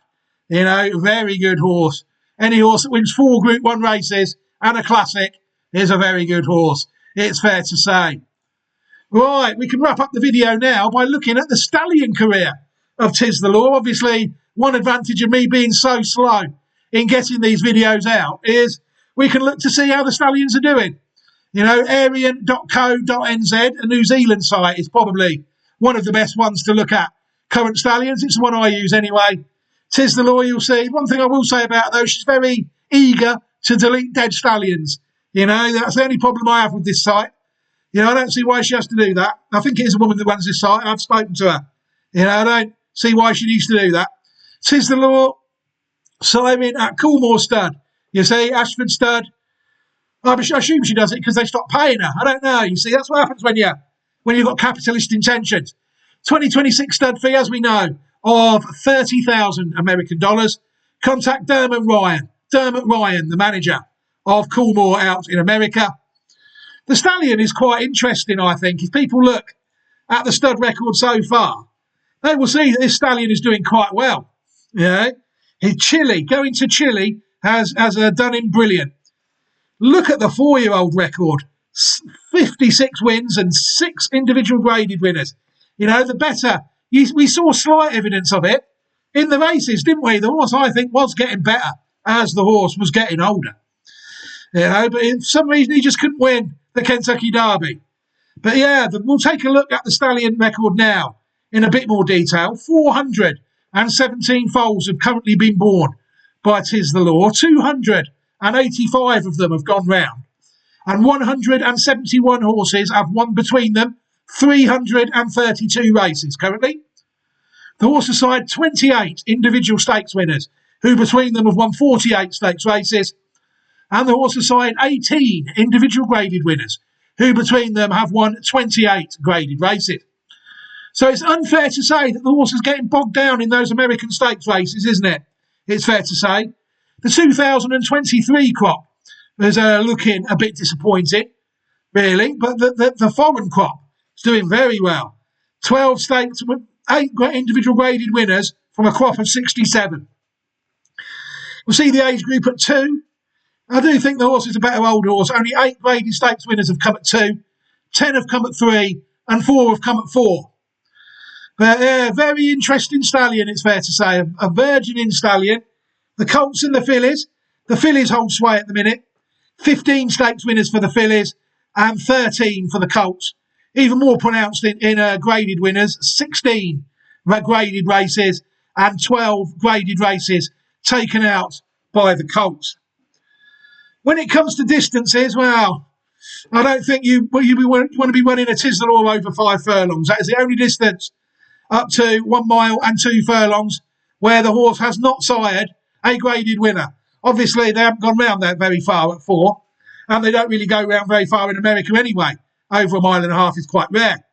You know, very good horse. Any horse that wins 4 Group 1 races and a classic is a very good horse. It's fair to say. Right, we can wrap up the video now by looking at the Stallion career of Tiz the Law. Obviously, one advantage of me being so slow in getting these videos out is we can look to see how the Stallions are doing. You know, Arian.co.nz, a New Zealand site, is probably one of the best ones to look at. Current Stallions, it's the one I use anyway. Tiz the Law, you'll see. One thing I will say about her, though, she's very eager to delete dead stallions. You know, that's the only problem I have with this site. You know, I don't see why she has to do that. I think it is a woman that runs this site, and I've spoken to her. You know, I don't see why she needs to do that. Tiz The Law, Simon at Coolmore Stud. You see, Ashford Stud. I assume she does it because they stopped paying her. I don't know. You see, that's what happens when you've got capitalist intentions. 2026 stud fee, as we know, of 30,000 American dollars. Contact Dermot Ryan. Dermot Ryan, the manager of Coolmore out in America. The Stallion is quite interesting, I think. If people look at the stud record so far, they will see that this Stallion is doing quite well. Yeah, Chile, going to Chile has done him brilliant. Look at the 4-year-old record. 56 wins and 6 individual graded winners. You know, the better. We saw slight evidence of it in the races, didn't we? The horse, I think, was getting better as the horse was getting older. You know, but for some reason he just couldn't win the Kentucky Derby. But yeah, we'll take a look at the Stallion record now in a bit more detail. 417 foals have currently been born by Tiz The Law. 285 of them have gone round. And 171 horses have won between them 332 races currently. The horses side 28 individual stakes winners, who between them have won 48 stakes races. And the horses side 18 individual graded winners, who between them have won 28 graded races. So it's unfair to say that the horse is getting bogged down in those American stakes races, isn't it? It's fair to say. The 2023 crop is looking a bit disappointing, really, but the foreign crop is doing very well. 12 stakes with 8 individual graded winners from a crop of 67. We'll see the age group at 2. I do think the horse is a better older horse. Only 8 graded stakes winners have come at 2, 10 have come at 3, and 4 have come at 4. But very interesting stallion, it's fair to say. A virgining stallion. The colts and the fillies. The fillies hold sway at the minute. 15 stakes winners for the fillies and 13 for the colts. Even more pronounced in graded winners. 16 graded races and 12 graded races taken out by the colts. When it comes to distances, well, I don't think you want to be running a Tiz The Law over 5 furlongs. That is the only distance up to 1 mile and 2 furlongs where the horse has not sired a graded winner. Obviously, they haven't gone round that very far at 4, and they don't really go round very far in America anyway. Over 1.5 miles is quite rare.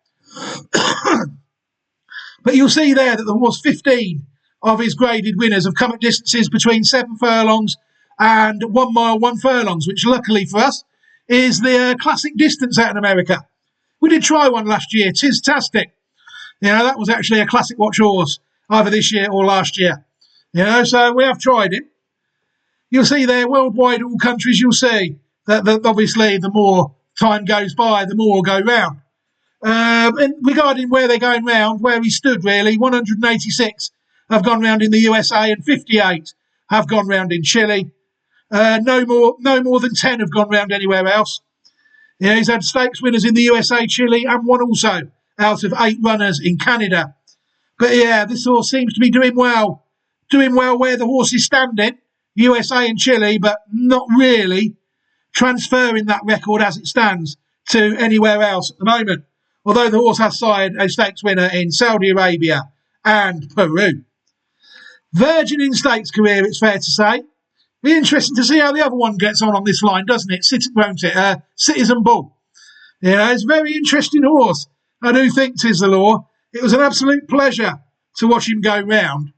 But you'll see there that the horse 15 of his graded winners have come at distances between 7 furlongs and 1 mile, 1 furlongs, which luckily for us is the classic distance out in America. We did try one last year, Tiz-tastic. You know, that was actually a classic watch horse, either this year or last year. You know, so we have tried it. You'll see there, worldwide, all countries, you'll see that obviously the more time goes by, the more will go round. And regarding where they're going round, where he stood really, 186 have gone round in the USA and 58 have gone round in Chile. No more than 10 have gone round anywhere else. Yeah, he's had stakes winners in the USA, Chile, and 1 also out of 8 runners in Canada. But yeah, this horse seems to be doing well where the horse is standing, USA and Chile, but not really transferring that record as it stands to anywhere else at the moment. Although the horse has sired a stakes winner in Saudi Arabia and Peru. Virgining stakes career, it's fair to say. Be interesting to see how the other one gets on this line, doesn't it? Won't it? Citizen Bull. Yeah, it's a very interesting horse. I do think Tiz The Law. It was an absolute pleasure to watch him go round.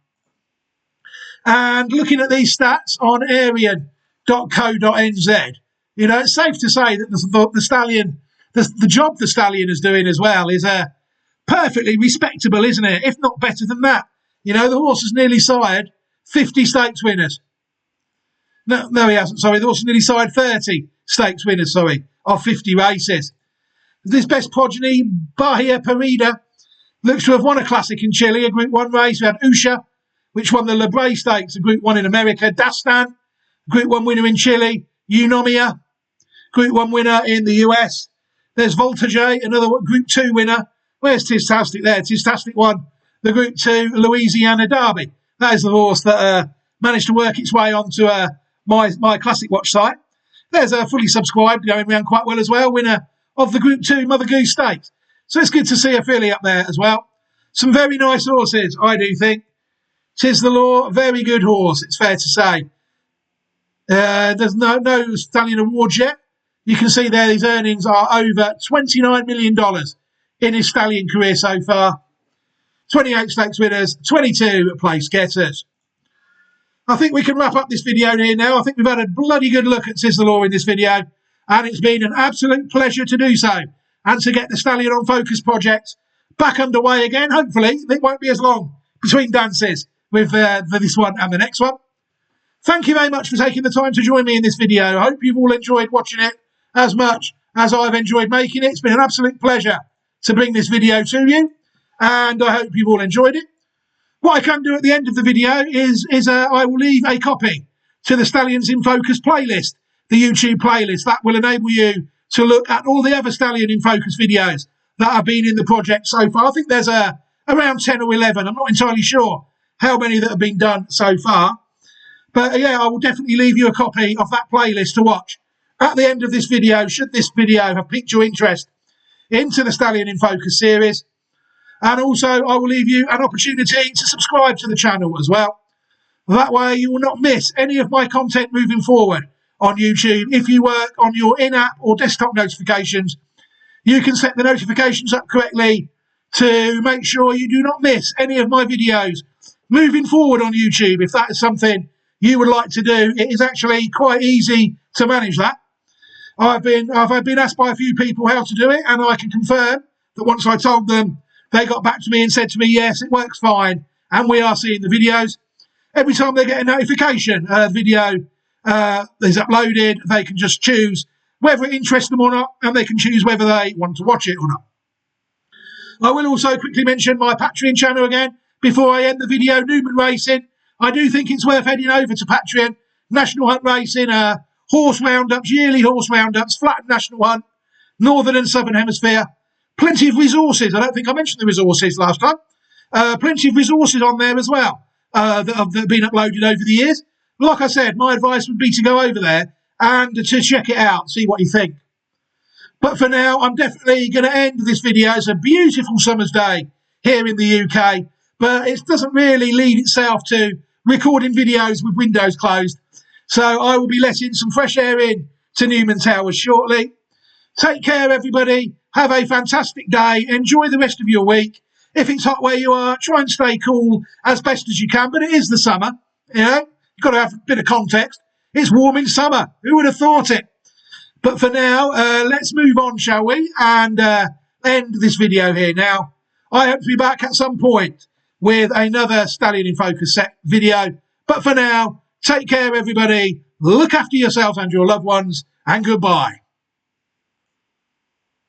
And looking at these stats on arian.co.nz, you know, it's safe to say that the Stallion, the job the Stallion is doing as well is perfectly respectable, isn't it? If not better than that. You know, the horse has nearly sired 50 stakes winners. No, he hasn't. Sorry, the horse has nearly sired 30 stakes winners, of 50 races. This best progeny, Bahia Parida, looks to have won a classic in Chile, a Group 1 race. We had Usha, which won the Lebre Stakes, a Group 1 in America. Dastan, Group 1 winner in Chile. Eunomia, Group 1 winner in the US. There's Voltage, another Group 2 winner. Where's Tiz-tastic there? Tiz-tastic won the Group 2 Louisiana Derby. That is the horse that managed to work its way onto my Classic Watch site. There's a fully subscribed going around quite well as well, winner of the Group 2 Mother Goose Stakes. So it's good to see a filly up there as well. Some very nice horses, I do think. Tiz The Law, very good horse, it's fair to say. There's no Stallion Awards yet. You can see there his earnings are over $29 million in his stallion career so far. 28 stakes winners, 22 place getters. I think we can wrap up this video here now. I think we've had a bloody good look at Tiz The Law in this video, and it's been an absolute pleasure to do so and to get the Stallion On Focus project back underway again. Hopefully, it won't be as long between dances with this one and the next one. Thank you very much for taking the time to join me in this video. I hope you've all enjoyed watching it as much as I've enjoyed making it. It's been an absolute pleasure to bring this video to you, and I hope you've all enjoyed it. What I can do at the end of the video is I will leave a copy to the Stallions in Focus playlist, the YouTube playlist. That will enable you to look at all the other Stallion in Focus videos that have been in the project so far. I think there's around 10 or 11. I'm not entirely sure how many that have been done so far. But yeah, I will definitely leave you a copy of that playlist to watch at the end of this video, should this video have piqued your interest into the Stallion in Focus series. And also, I will leave you an opportunity to subscribe to the channel as well. That way, you will not miss any of my content moving forward on YouTube. If you work on your in-app or desktop notifications, you can set the notifications up correctly to make sure you do not miss any of my videos moving forward on YouTube. If that is something you would like to do, it is actually quite easy to manage that. I've been asked by a few people how to do it, and I can confirm that once I told them, they got back to me and said to me, yes, it works fine, and we are seeing the videos. Every time they get a notification, a video is uploaded, they can just choose whether it interests them or not, and they can choose whether they want to watch it or not. I will also quickly mention my Patreon channel again before I end the video. Newman Racing. I do think it's worth heading over to Patreon. National Hunt Racing, horse roundups, yearly horse roundups, flat national hunt, northern and southern hemisphere. Plenty of resources. I don't think I mentioned the resources last time. Plenty of resources on there as well that have been uploaded over the years. Like I said, my advice would be to go over there and to check it out, see what you think. But for now, I'm definitely going to end this video. It's a beautiful summer's day here in the UK, but it doesn't really lead itself to recording videos with windows closed. So I will be letting some fresh air in to Newman Towers shortly. Take care, everybody. Have a fantastic day. Enjoy the rest of your week. If it's hot where you are, try and stay cool as best as you can. But it is the summer, you know. You've got to have a bit of context. It's warm in summer. Who would have thought it? But for now, let's move on, shall we? And end this video here. Now, I hope to be back at some point with another Stallion in Focus set video. But for now, take care, everybody. Look after yourselves and your loved ones. And goodbye.